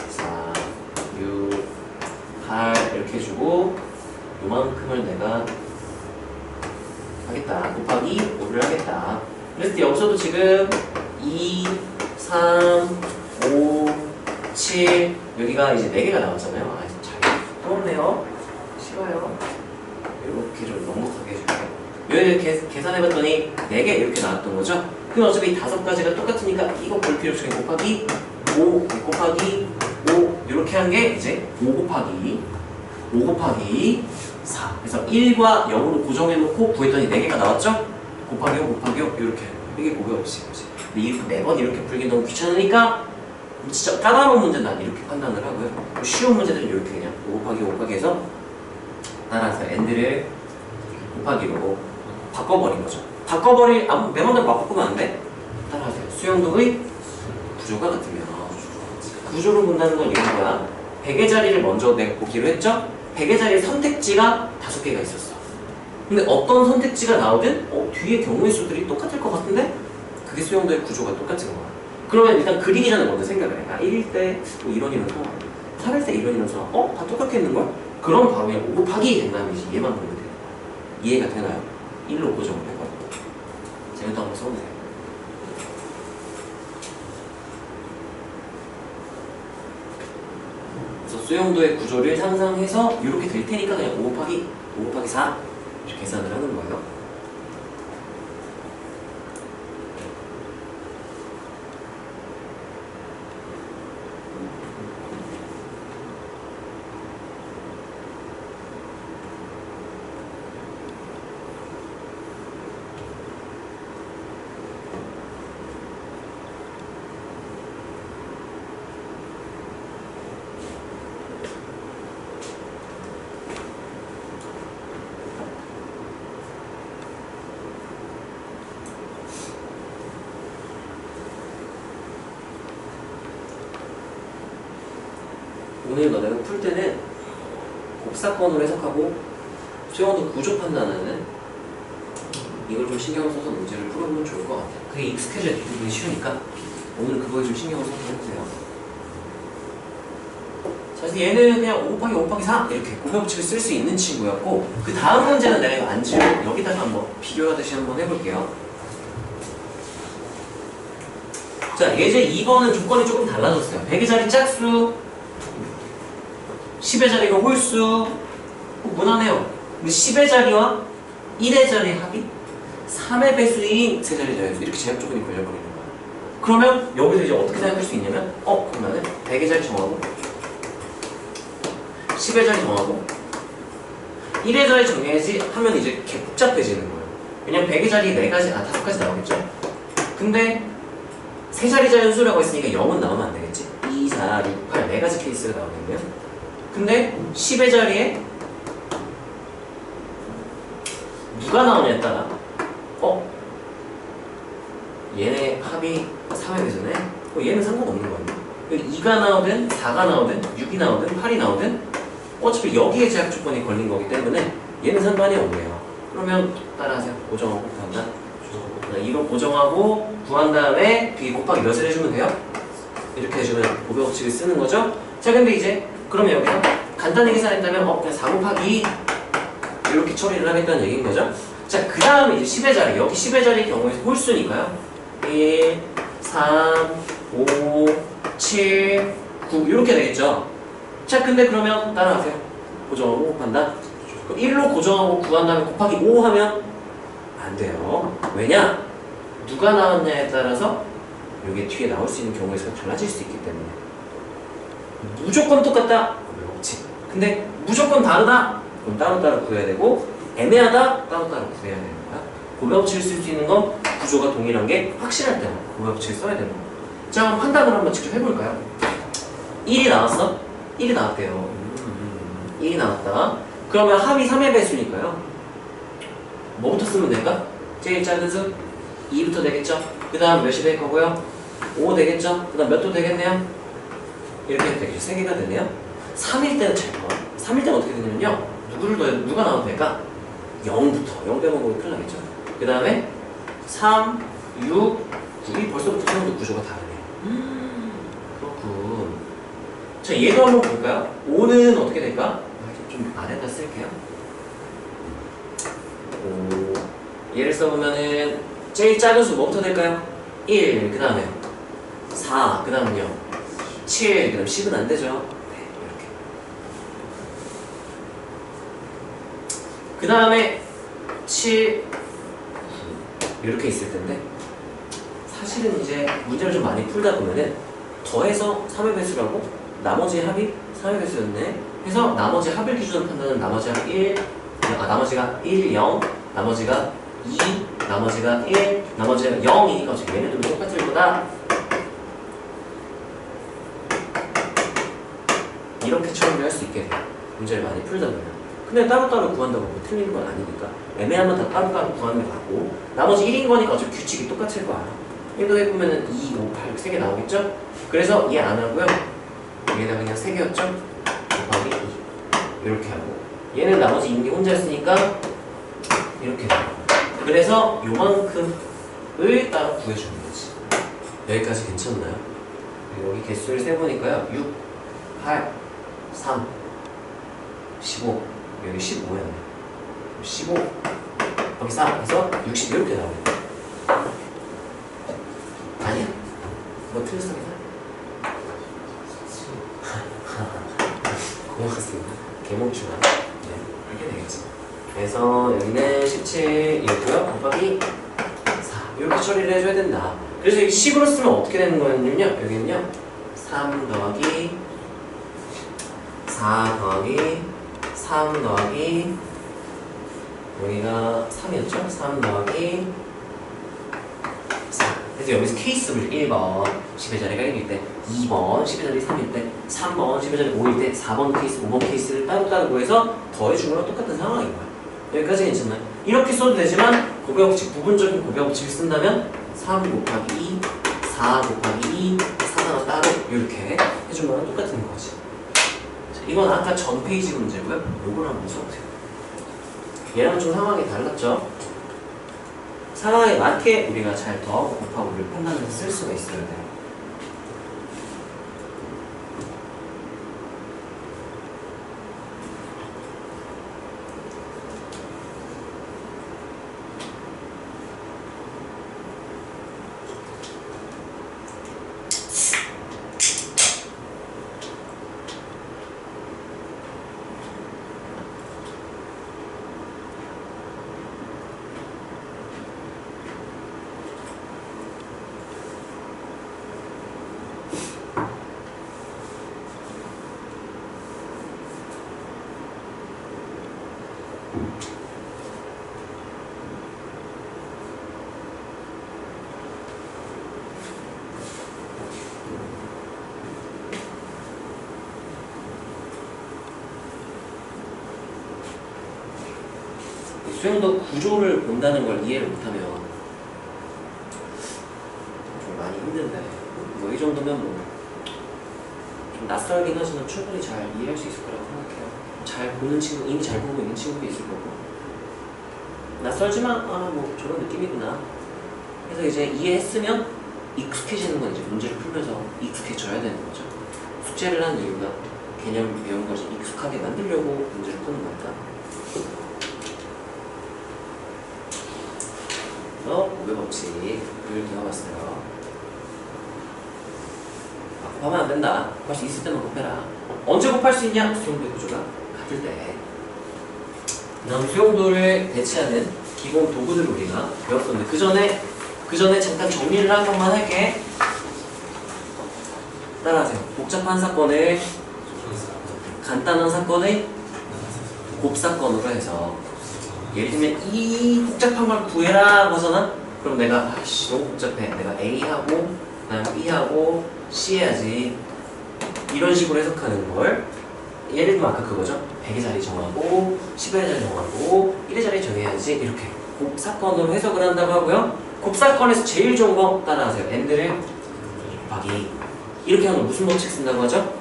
4, 6, 8 이렇게 해주고 요만큼을 내가 하겠다. 곱하기 5를 하겠다. 그랬을 때 여기서도 지금 2, 3, 5, 7 여기가 이제 4개가 나왔잖아요. 아, 잘 떠오르네요. 싫어요. 이렇게 좀 넉넉하게 해줄게요. 여기 계산해봤더니 4개 이렇게 나왔던 거죠? 그럼 어차피 5가지가 똑같으니까 이거 볼 필요 없이 곱하기 5 곱하기 5 이렇게 한 게 이제 5 곱하기 4. 그래서 1과 0으로 고정해놓고 구했더니 4개가 나왔죠? 곱하기 5 곱하기 5 이렇게. 이게 고배법칙이지. 근데 이렇게 매번 이렇게 풀기 너무 귀찮으니까 진짜 까다로운 문제는 난 이렇게 판단을 하고요. 쉬운 문제들은 이렇게 그냥 5 곱하기 5 곱하기 해서 따라서 n들을 곱하기로 바꿔버린 거죠. 매번대로 막 바꾸면 안 돼. 따라하세요. 수영도의 구조가 같으면 구조를 본다는 건 이런 거야. 100의 자리를 먼저 내가 보기로 했죠? 100의 자리에 선택지가 5개가 있었어. 근데 어떤 선택지가 나오든 뒤에 경우의 수들이 똑같을 것 같은데 그게 수영도의 구조가 똑같은 거야. 그러면 일단 그리기 전에 먼저 생각을 해. 1일 때 이런 이런 서 3일 때 이런 이런 서 다 똑같겠는걸? 그럼 바로 그냥 5 곱하기 된다음이지. 얘만 보면 돼. 이해가 되나요? 1로 고정을 해가지고. 자, 이것도 한번 써보세요. 그래서 수용도의 구조를 상상해서 이렇게 될 테니까 그냥 5 곱하기 4 이렇게 계산을 하는 거예요. 오늘 너네가 풀 때는 곱사건으로 해석하고 수영도 구조 판단하는 이걸 좀 신경을 써서 문제를 풀어보면 좋을 것 같아요. 그게 익숙해져야 되게 쉬우니까 오늘은 그거에 좀 신경을 써서 해보세요. 자, 그래서 얘는 그냥 5 곱하기 5 곱하기 4 이렇게 고배법칙을 쓸 수 있는 친구였고 그 다음 문제는 내가 이거 안 지우고 여기다가 한번 비교하듯이 한번 해볼게요. 자, 예제 2번은 조건이 조금 달라졌어요. 100의 자리 짝수 10의 자리가 홀수 무난해요. 10의 자리와 1의 자리 합이 3의 배수인 3자리 자리수 이렇게 제약 조건이 걸려버리는 거야. 그러면 여기서 이제 어떻게 생각할 수 있냐면 그러면은 100의 자리 정하고 10의 자리 정하고 1의 자리 정해야지 하면 이제 개 복잡해지는 거예요. 왜냐면 100의 자리 4가지, 5가지 나오겠죠? 근데 3자리 자연수라고 했으니까 0은 나오면 안 되겠지? 2, 4, 6, 8 4가지 케이스가 나오겠네요. 근데 10의 자리에 누가 나오냐에 따라 얘네 합이 3의 배수네? 얘는 상관없는 거예요. 2가 나오든 4가 나오든 6이 나오든 8이 나오든 어차피 여기에 제약 조건이 걸린 거기 때문에 얘는 상관이 없네요. 그러면 따라하세요. 고정하고 구한다. 2로 고정하고 구한 다음에 뒤에 곱하기 몇을 해주면 돼요? 이렇게 해주면 고배법칙을 쓰는 거죠. 자, 근데 이제 그러면 여기서 간단히 계산했다면 그냥 4 곱하기 2 이렇게 처리를 하겠다는 얘기인 거죠. 자, 그 다음에 이제 10의 자리, 여기 10의 자리의 경우에 홀수니까요. 1, 3, 5, 7, 9 이렇게 되겠죠. 자, 근데 그러면 따라하세요. 고정하고 곱한다. 1로 고정하고 구한 다음에 곱하기 5 하면 안 돼요. 왜냐? 누가 나왔냐에 따라서 이게 뒤에 나올 수 있는 경우의 수가 달라질 수 있기 때문에. 무조건 똑같다? 그렇지. 근데 무조건 다르다? 그럼 따로따로 구해야 되고 애매하다? 따로따로 구해야 되는 거야. 고배법칙을 쓸 수 있는 건 구조가 동일한 게 확실할 때만 고배법칙을 써야 되는 거야. 자, 그럼 판단을 한번 직접 해볼까요? 1이 나왔어? 1이 나왔대요. 1이 나왔다. 그러면 합이 3의 배수니까요. 뭐부터 쓰면 될까? 제일 작은 수 2부터 되겠죠? 그 다음 몇이 될 거고요? 5 되겠죠? 그 다음 몇 도 되겠네요? 이렇게 해도 되겠죠. 3개가 되네요. 3일 때는 잘 거. 3일 때는 어떻게 되냐면요. 누가 나오면 될까? 0부터. 0 빼먹으면 큰일 나겠죠. 그 다음에 3, 6, 9이 벌써부터 생각도 구조가 다르네요. 그렇군. 자, 얘도 한번 볼까요? 5는 어떻게 될까? 좀 아래다 쓸게요. 5. 얘를 써보면은 제일 작은 수 뭐부터 될까요? 1, 그 다음에 4, 그 다음은요 7, 그 다음 10은 안 되죠. 네, 이렇게. 그 다음에 7, 9 이렇게 있을 텐데 사실은 이제 문제를 좀 많이 풀다 보면은 더해서 3의 배수라고 나머지 합이 3의 배수였네 해서 나머지 합을 기준으로 판단은 나머지가 1, 나머지가 1, 0, 나머지가 2, 나머지가 1, 나머지가 0이니까 어차피 얘네들은 똑같을 거다. 이렇게 처리를 할 수 있게 돼요. 문제를 많이 풀다 보면. 근데 따로따로 구한다고 뭐 틀리는 건 아니니까 애매하면 다 따로따로 구하는 게 맞고 나머지 1인 거니까 어차피 규칙이 똑같을 거야. 얘도 해보면 2, 5, 8 3개 나오겠죠? 그래서 얘 안 하고요. 얘가 그냥 3개였죠? 곱하기 2 이렇게 하고 얘는 나머지 있는 게 혼자였으니까 이렇게 나와요. 그래서 요만큼을 따로 구해주는 거지. 여기까지 괜찮나요? 여기 개수를 세보니까요 6, 8, 3, 15 여기 15였네 15 여기 4 해서 60 이렇게 나와요. 아니야? 뭐 틀렸어? 고맙습니다. 개몽충아. 네, 이렇게 되겠지. 그래서 여기는 17이었고요. 곱하기 4 이렇게 처리를 해줘야 된다. 그래서 여기 10으로 쓰면 어떻게 되는 거였냐면요. 여기는요 3 더하기 4 더하기 3 더하기 여기가 3이었죠? 3 더하기 4 그래서 여기서 케이스를 1번 10의 자리가 1일 때 2번 10의 자리 3일 때 3번 10의 자리 5일 때 4번 케이스 5번 케이스를 따로따로 구해서 더해준 거랑 똑같은 상황인 거야. 여기까지 괜찮나요? 이렇게 써도 되지만 곱배법칙 부분적인 곱배법칙을 쓴다면 3 곱하기 2 4 곱하기 2 4단어 따로 이렇게 해준 거랑 똑같은 거지. 자, 이건 아까 전 페이지 문제고요. 요걸 한번 써보세요. 얘랑 좀 상황이 달랐죠? 상황에 맞게 우리가 잘 더 곱하고를 판단해서 쓸 수가 있어야 돼요. 수영도 구조를 본다는 걸 이해를 못하면 좀 많이 힘든데 뭐 이 정도면 뭐 좀 낯설긴 하지만 충분히 잘 이해할 수 있을 거라고 생각해요. 잘 보는 친구, 이미 잘 보고 있는 친구도 있을 거고 낯설지만 아 뭐 저런 느낌이구나 그래서 이제 이해했으면 익숙해지는 건 이제 문제를 풀면서 익숙해져야 되는 거죠. 숙제를 하는 이유가 개념을 배운 것을 익숙하게 만들려고 문제를 푸는 거니까. 곱배법칙을 배워봤어요. 곱하면 안 된다. 곱할 수 있을 때만 곱해라. 언제 곱할 수 있냐? 수용도의 구조가 같을 때. 다음 수용도를 대체하는 기본 도구들을 우리가 배웠었는데 그 전에 잠깐 정리를 한 번만 할게. 따라하세요. 복잡한 사건을 간단한 사건의 곱사건으로 해서 예를 들면 이 복잡한 걸 구해라 하고서는 그럼 내가 아씨 너무 복잡해 내가 A하고 그다음에 B하고 C 해야지 이런 식으로 해석하는 걸 예를 들면 아까 그거죠 100의 자리 정하고 10의 자리 정하고 1의 자리 정해야지 이렇게 곱사건으로 해석을 한다고 하고요 곱사건에서 제일 좋은 거 따라하세요 n들을 곱하기 이렇게 하면 무슨 법칙 쓴다고 하죠?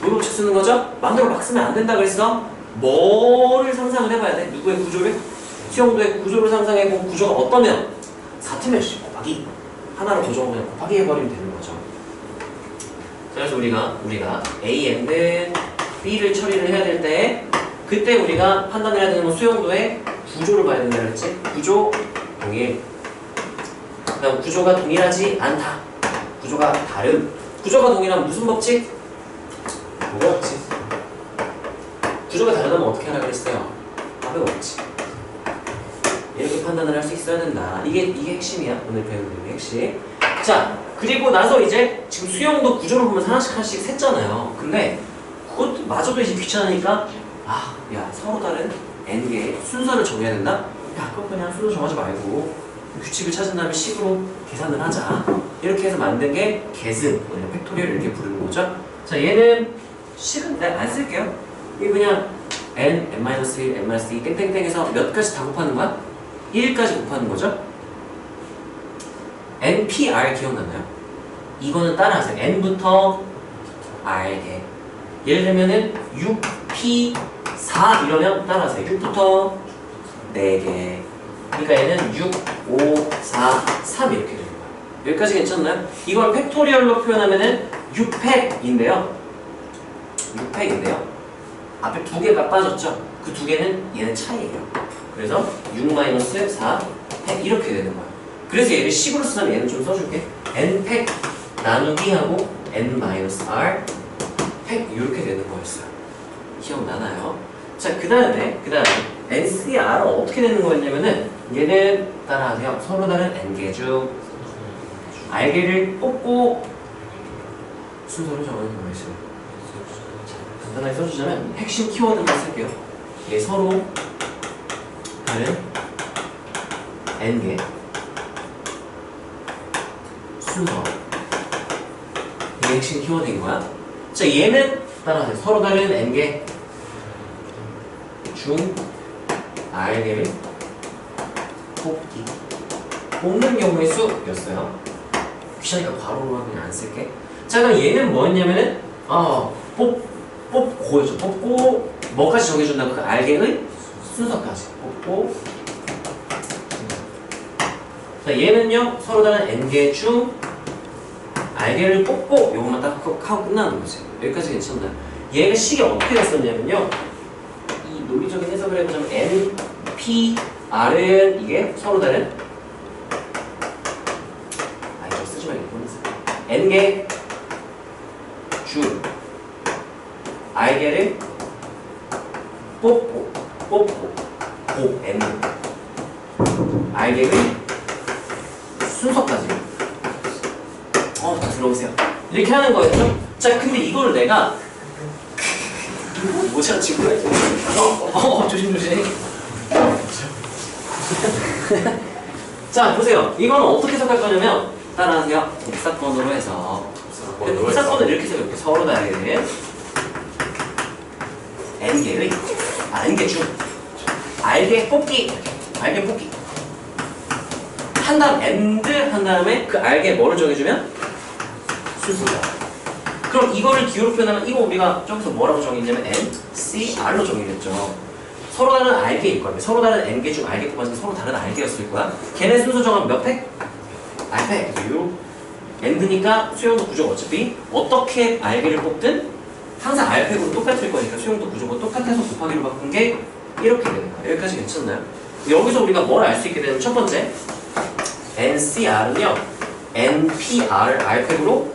뭐 법칙 쓰는 거죠? 마음대로 막 쓰면 안 된다 그랬어. 뭐를 상상을 해봐야 돼? 누구의 구조를? 수용도의 구조를 상상해보고 구조가 어떠면 4t 곱하기 하나를 더 적으면 곱하기 해버리면 되는 거죠. 그래서 우리가 A and B를 처리를 해야 될 때 그때 우리가 판단을 해야 되는 건 수용도의 구조를 봐야 된다 그랬지? 구조 동일. 그다음 구조가 동일하지 않다. 구조가 다름. 구조가 동일하면 무슨 법칙? 뭐가 법칙? 구조가 다르다면 어떻게 하라 그랬어요? 답의 법칙. 이렇게 판단을 할 수 있어야 된다. 이게 핵심이야. 오늘 배우는 게 핵심. 자, 그리고 나서 이제 지금 수용도 구조를 보면 하나씩 셌잖아요. 근데 그것도 마저도 이제 귀찮으니까 야 서로 다른 n개의 순서를 정해야 된다? 야 그거 그냥 순서 정하지 말고 규칙을 찾은 다음에 식으로 계산을 하자. 이렇게 해서 만든 게 계승, 팩토리얼 이렇게 부르는 거죠. 자, 얘는 식은 내가 안 쓸게요. 이게 그냥 n, n-1, n-2 땡땡땡에서 몇 가지 다 곱하는 거야? 1까지 곱하는 거죠. npr 기억나나요? 이거는 따라하세요. n부터 r개. 예를 들면은 6p4 이러면 따라하세요. 6부터 4개. 그러니까 얘는 6, 5, 4, 3 이렇게 되는 거예요. 여기까지 괜찮나요? 이걸 팩토리얼로 표현하면은 6팩인데요. 6팩인데요. 앞에 두 개가 빠졌죠? 그 두 개는 얘는 차이예요. 그래서 6-4 팩 이렇게 되는 거예요. 그래서 얘를 식으로 쓰면 얘는 좀 써줄게. n팩 나누기 하고 n-r 팩 이렇게 되는 거였어요. 기억나나요? 자, 그 다음에 NCR은 어떻게 되는 거였냐면은 얘는 따라하세요. 서로 다른 n개 중 r개를 뽑고 순서를 정하는 거였어요. 간단하게 써주자면 핵심 키워드만 쓸게요. 얘 서로 다른 n개 순서. 이게 핵심 키워드인 거야. 자, 얘는 따라하세요. 서로 다른 n개 중 r개를 뽑는 경우의 수였어요. 귀찮으니까 괄호로만 그냥 안 쓸게. 자, 그럼 얘는 뭐였냐면은 뽑고였죠. 뽑고 뭐까지 정해준다고? 그 r개의 순서까지 뽑고. 자, 얘는요 서로 다른 n개 중 r개를 뽑고 요것만 딱 하고 끝나는 거지. 여기까지 괜찮나요? 얘가 식이 어떻게 됐었냐면요, 이 논리적인 해석을 해보자면 n, p, r은 이게 서로 다른 이거 쓰지 말고 n개 중 r개를 뽑고 n r개를 순서까지 다 들어오세요. 이렇게 하는 거였죠? 자, 근데 이걸 내가 모자란 친구가 있어. 조심조심. 자, 보세요. 이거는 어떻게 해석할 거냐면 따라하세요. 곱사건으로 해서 곱사건을 이렇게 해석할게요. 서로 다르게 n개의 n개 중 r개 뽑기 한 다음 and 한 다음에 그 r개 뭐를 정해주면 순서다. 그럼 이거를 기호로 표현하면 이거 우리가 저기서 뭐라고 정했냐면 n, c, r로 정의했죠. 서로 다른 r개일 거야. 서로 다른 n개 중 r개 뽑아서 서로 다른 r개였을 거야. 걔네 순서 정하면 몇 팩? r팩. and니까 수용도 구조가 어차피 어떻게 r개를 뽑든 항상 r팩으로 똑같을 거니까 수용도 구조가 똑같아서 곱하기로 바꾼 게 이렇게 되는 거야. 여기까지 괜찮나요? 여기서 우리가 뭘 알 수 있게 되는 첫 번째 NCR은요 NPR r팩으로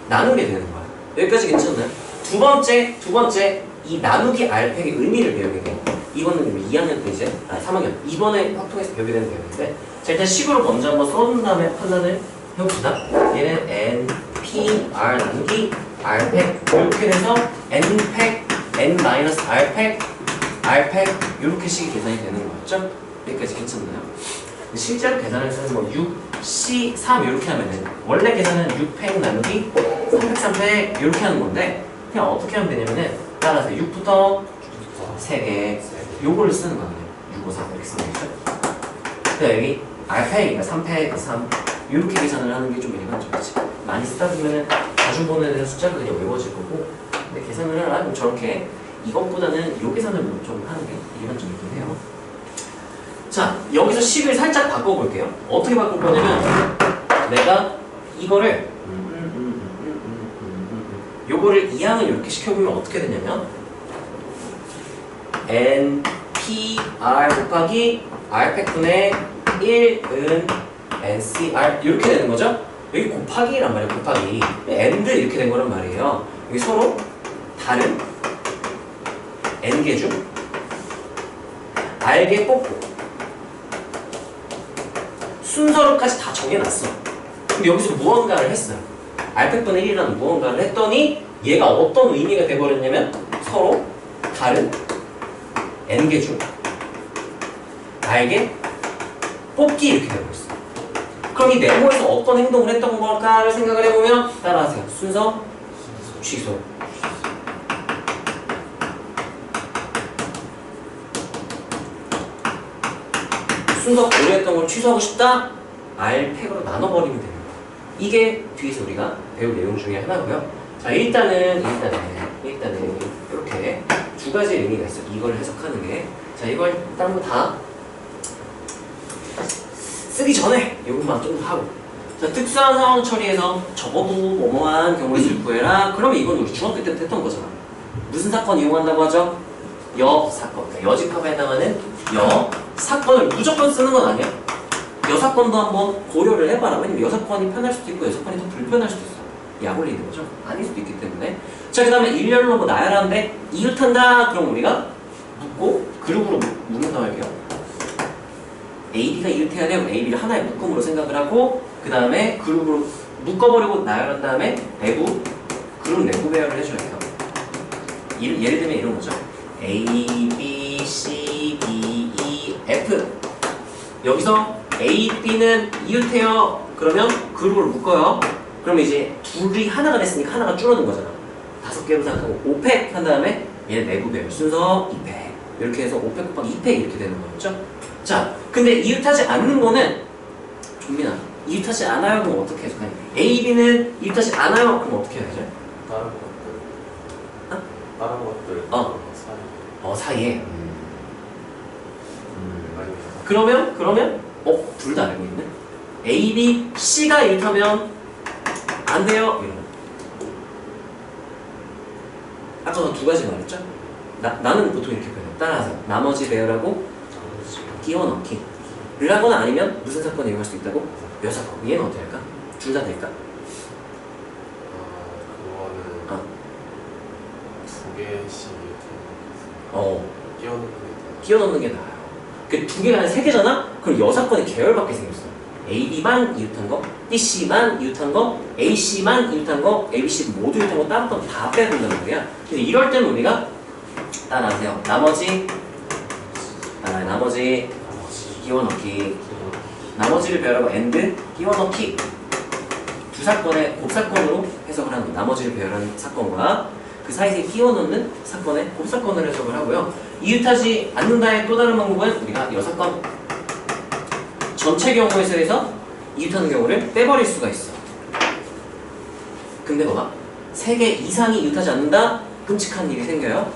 나누게 되는 거야. 여기까지 괜찮나요? 두 번째 이 나누기 r팩의 의미를 배우게 돼요. 이거는 2학년 때 이제 3학년 이번에 확통해서 배우게 되는 내용인데, 자, 일단 식으로 먼저 한번 써놓은 다음에 판단을 해봅시다. 얘는 NPR 나누기 r팩 이렇게 돼서 n팩 n-r팩 r팩 이렇게 식이 계산이 되는 거였죠? 여기까지 괜찮나요? 실제로 계산을 해서 뭐 6C3 이렇게 하면은 원래 계산은 6팩 나누기 3팩 3팩 이렇게 하는 건데, 그냥 어떻게 하면 되냐면은 따라서 6부터 3개 요거를 쓰는 거거든요. 6, 5, 4 이렇게 쓰는 거죠. 근데 여기 r팩이니까 3팩 3 이렇게 계산을 하는 게 좀 일반적이지. 많이 쓰다 보면은 자주 보는 애는 숫자가 그냥 외워질 거고, 근데 계산을 하라 그럼 저렇게 이것보다는 요 계산을 좀 하는 게 이해가 좀 있긴 해요. 자, 여기서 식을 살짝 바꿔볼게요. 어떻게 바꿀 거냐면 내가 이거를 요거를 이항을 이렇게 시켜보면 어떻게 되냐면 NPR 곱하기 R팩분의 1은 NCR 이렇게 되는 거죠? 여기 곱하기란 말이에요. 곱하기 AND 이렇게 된 거란 말이에요. 여기 서로 다른 N개 중 R개 뽑고 순서로까지 다 정해놨어. 근데 여기서 무언가를 했어요. R팩분의 1이라는 무언가를 했더니 얘가 어떤 의미가 돼버렸냐면 서로 다른 N개 중 R개 뽑기 이렇게 되버렸어. 그럼 이 네모에서 어떤 행동을 했던 걸까를 생각을 해보면 따라하세요. 순서 취소. 순서 고려했던 걸 취소하고 싶다? R팩으로 나눠버리면 됩니다. 이게 뒤에서 우리가 배울 내용 중에 하나고요. 자, 일단은 이렇게 두 가지 의미가 있어요. 이걸 해석하는 게. 자, 이걸 다른 거 다 쓰기 전에 이것만 좀 하고. 자, 특수한 상황 처리에서 적어도 뭐뭐한 경우의 수를 구해라. 그러면 이건 우리 중학교 때부터 했던 거잖아. 무슨 사건 이용한다고 하죠? 여사건. 그러니까 여집합에 해당하는 여사건을 무조건 쓰는 건 아니야. 여사건도 한번 고려를 해봐라. 왜냐면 여사건이 편할 수도 있고 여사건이 더 불편할 수도 있어. 약올리는 거죠. 아닐 수도 있기 때문에. 자, 그 다음에 일렬로 뭐 나열하는데 이웃한다. 그럼 우리가 묶고 그룹으로 묶는다고 할게요. AB가 이웃해야 돼요. AB를 하나의 묶음으로 생각을 하고 그 다음에 그룹으로 묶어버리고 나열한 다음에 그룹 내부 배열을 해줘야 돼요. 예를 들면 이런 거죠. A, B, C, D, E, F. 여기서 A, B는 이웃해요. 그러면 그룹을 묶어요. 그러면 이제 둘이 하나가 됐으니까 하나가 줄어든 거잖아. 5개로 생각하고 5팩 한 다음에 얘는 내부 배열 순서 2팩. 이렇게 해서 5팩 곱하기 2팩 이렇게 되는 거였죠. 자, 근데 이웃하지 않는 거는 종민아, 이웃하지 않아요? 그럼 어떻게 해석하냐? A, B는 이웃하지 않아요? 그럼 어떻게 해야죠? 다른 것들. 어? 다른 것들. 사이에. 사이에. 아니면 그러면 둘 다 알고 있네. A, B, C가 이웃하면 안 돼요. 이런. 아까 두 가지 말했죠? 나는 보통 이렇게 표현해. 따라하세요. 나머지 배열하고 끼워넣기. 를 하거나 아니면 무슨 사건을 이용할 수 있다고? 여사건. 얘는 어떻게 할까? 둘 다 될까? 그거는 두 개씩 이렇게 끼워넣는 게 나아요. 그 두 개가 아니라 세 개잖아? 그럼 여사건이 계열밖에 생겼어. AB만 이웃한 거, BC만 이웃한 거, AC만 이웃한 거, ABC 모두 이웃한 거 따로 다 빼야 된다는 거야. 근데 이럴 때는 우리가 따라하세요. 나머지 끼워넣기. 나머지를 배열하고 AND 끼워넣기. 두 사건의 곱사건으로 해석을 하는 거예요. 나머지를 배열하는 사건과 그 사이에 끼워넣는 사건의 곱사건을 해석을 하고요. 이웃하지 않는다의 또 다른 방법은 우리가 여사건 전체 경우에서 이웃하는 경우를 빼버릴 수가 있어. 근데 봐봐. 3개 이상이 이웃하지 않는다? 끔찍한 일이 생겨요.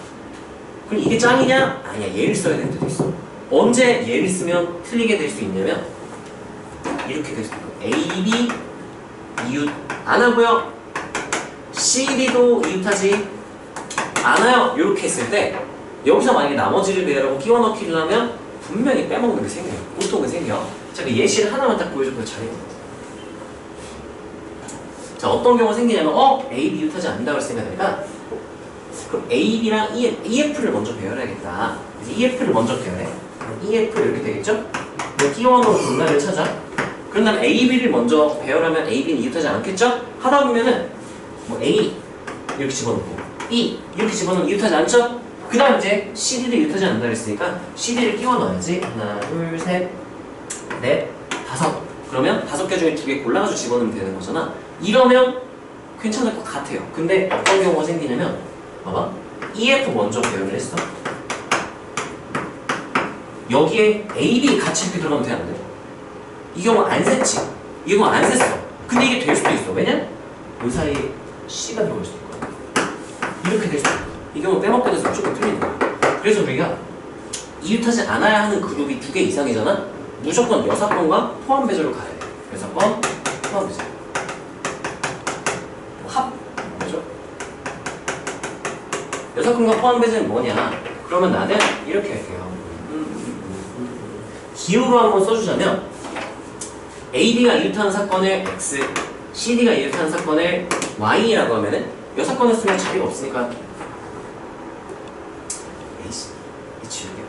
그럼 이게 짱이냐? 아니야. 얘를 써야 되는 데도 있어. 언제 얘를 쓰면 틀리게 될 수 있냐면 이렇게 될 수 있고 A, B 이웃 안 하고요. C, D도 이웃하지 않아요. 이렇게 했을 때 여기서 만약에 나머지를 배열하고 끼워넣기를 하면 분명히 빼먹는 게 생겨요. 보통은 생겨. 자, 그 예시를 하나만 딱 보여줘도 잘해요. 자, 어떤 경우가 생기냐면 A, B 이웃하지 않는다고 생각하니까 그럼 A, B랑 EF를 먼저 배열해야겠다. 그래서 EF를 먼저 배열해. 그럼 EF 이렇게 되겠죠? 끼워넣은 분말을 찾아. 그런 다음에 A, B를 먼저 배열하면 A, B는 이웃하지 않겠죠? 하다 보면은 뭐 A 이렇게 집어넣고 B 이렇게 집어넣으면 이웃하지 않죠? 그 다음 이제 CD도 이웃하지 않는다 그랬으니까 CD를 끼워 넣어야지. 하나, 둘, 셋, 넷, 다섯. 그러면 5개 중에 2개 골라가지고 집어넣으면 되는 거잖아. 이러면 괜찮을 것 같아요. 근데 어떤 경우가 생기냐면 봐봐. EF 먼저 배열을 했어. 여기에 A, B 같이 이렇게 들어가면 돼, 안 돼? 이 경우 안 셌지. 이 경우 안 셌어. 근데 이게 될 수도 있어. 왜냐? 이 사이에 C가 들어갈 수도 있고 이렇게 될 수도 있고 이 경우 빼먹게 돼서 무조건 틀리는 거야. 그래서 우리가 이웃하지 않아야 하는 그룹이 2개 이상이잖아? 무조건 여사건과 포함 배제로 가야 돼. 여사건, 포함 배제. 합, 뭐죠? 여사건과 포함 배제는 뭐냐? 그러면 나는 이렇게 할게요. 기호로 한번 써주자면 AB가 이웃하는 사건을 X, CD가 이웃하는 사건을 Y라고 하면은 여사건을 쓰면 자리가 없으니까 에이씨, 이 지우개.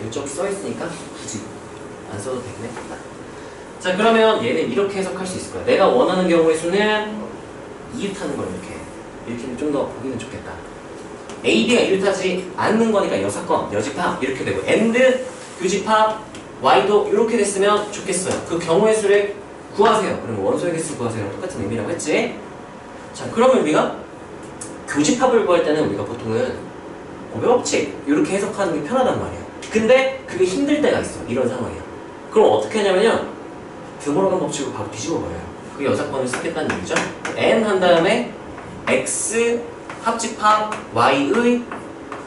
이쪽 써있으니까 굳이 안 써도 되겠네. 자, 그러면 얘는 이렇게 해석할 수 있을 거야. 내가 원하는 경우의 수는 이웃하는 걸 이렇게 좀 더 보기는 좋겠다. AB가 이웃하지 않는 거니까 여사건, 여집합 이렇게 되고 AND, 교집합, Y도 이렇게 됐으면 좋겠어요. 그 경우의 수를 구하세요. 그러면 원소의 개수 구하세요. 똑같은 의미라고 했지? 자, 그러면 우리가 교집합을 구할 때는 우리가 보통은 법칙 이렇게 해석하는 게 편하단 말이야. 근데 그게 힘들 때가 있어. 이런 상황이야. 그럼 어떻게 하냐면요. 드모러간 법칙으로 바로 뒤집어 버려요. 그게 여사건을 쓰겠다는 얘기죠. N 한 다음에 X 합집합 Y의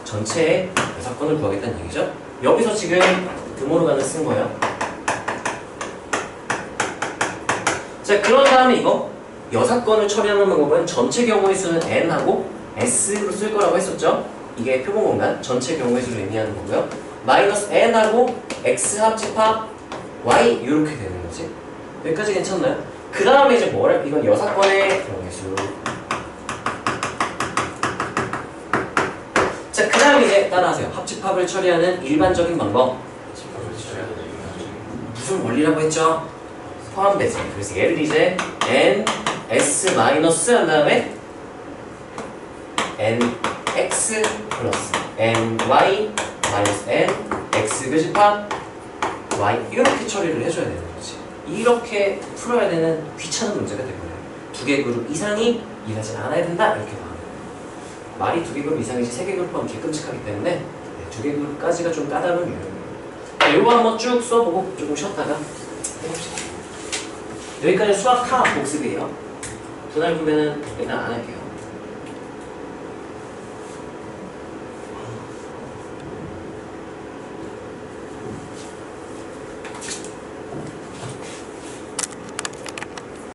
전체의 여사건을 구하겠다는 얘기죠. 여기서 지금 드모러간을 쓴 거예요. 자, 그런 다음에 이거 여사건을 처리하는 방법은 전체 경우의 수는 N하고 S로 쓸 거라고 했었죠. 이게 표본 공간 전체 경우의 수를 의미하는 거고요. 마이너스 N하고 X 합집합 Y 이렇게 되는 거지. 여기까지 괜찮나요? 그 다음에 이제 뭐를? 이건 여사건의 경우의 수. 자, 그 다음에 이제 따라하세요. 합집합을 처리하는 일반적인 방법. 무슨 원리라고 했죠? 포함 배제. 그래서 얘를 이제 N, S 마이너스 한 다음에 N, X 플러스 N, Y 마이너스 N, X 교집합 Y 이렇게 처리를 해줘야 되는 거지. 이렇게 풀어야 되는 귀찮은 문제가 되거든요. 2개 그룹 이상이 일하지 않아야 된다 이렇게 나와요. 말이 2개 그룹 이상이지 3개 그룹 하면 개끔찍하기 때문에 2개 그룹까지가 좀 까다로운 유형이에요. 이거 한번 쭉 써보고 조금 쉬었다가 해봅시다. 여기까지 수학 타 복습이에요. 분할 구매는 일단 안 할게요.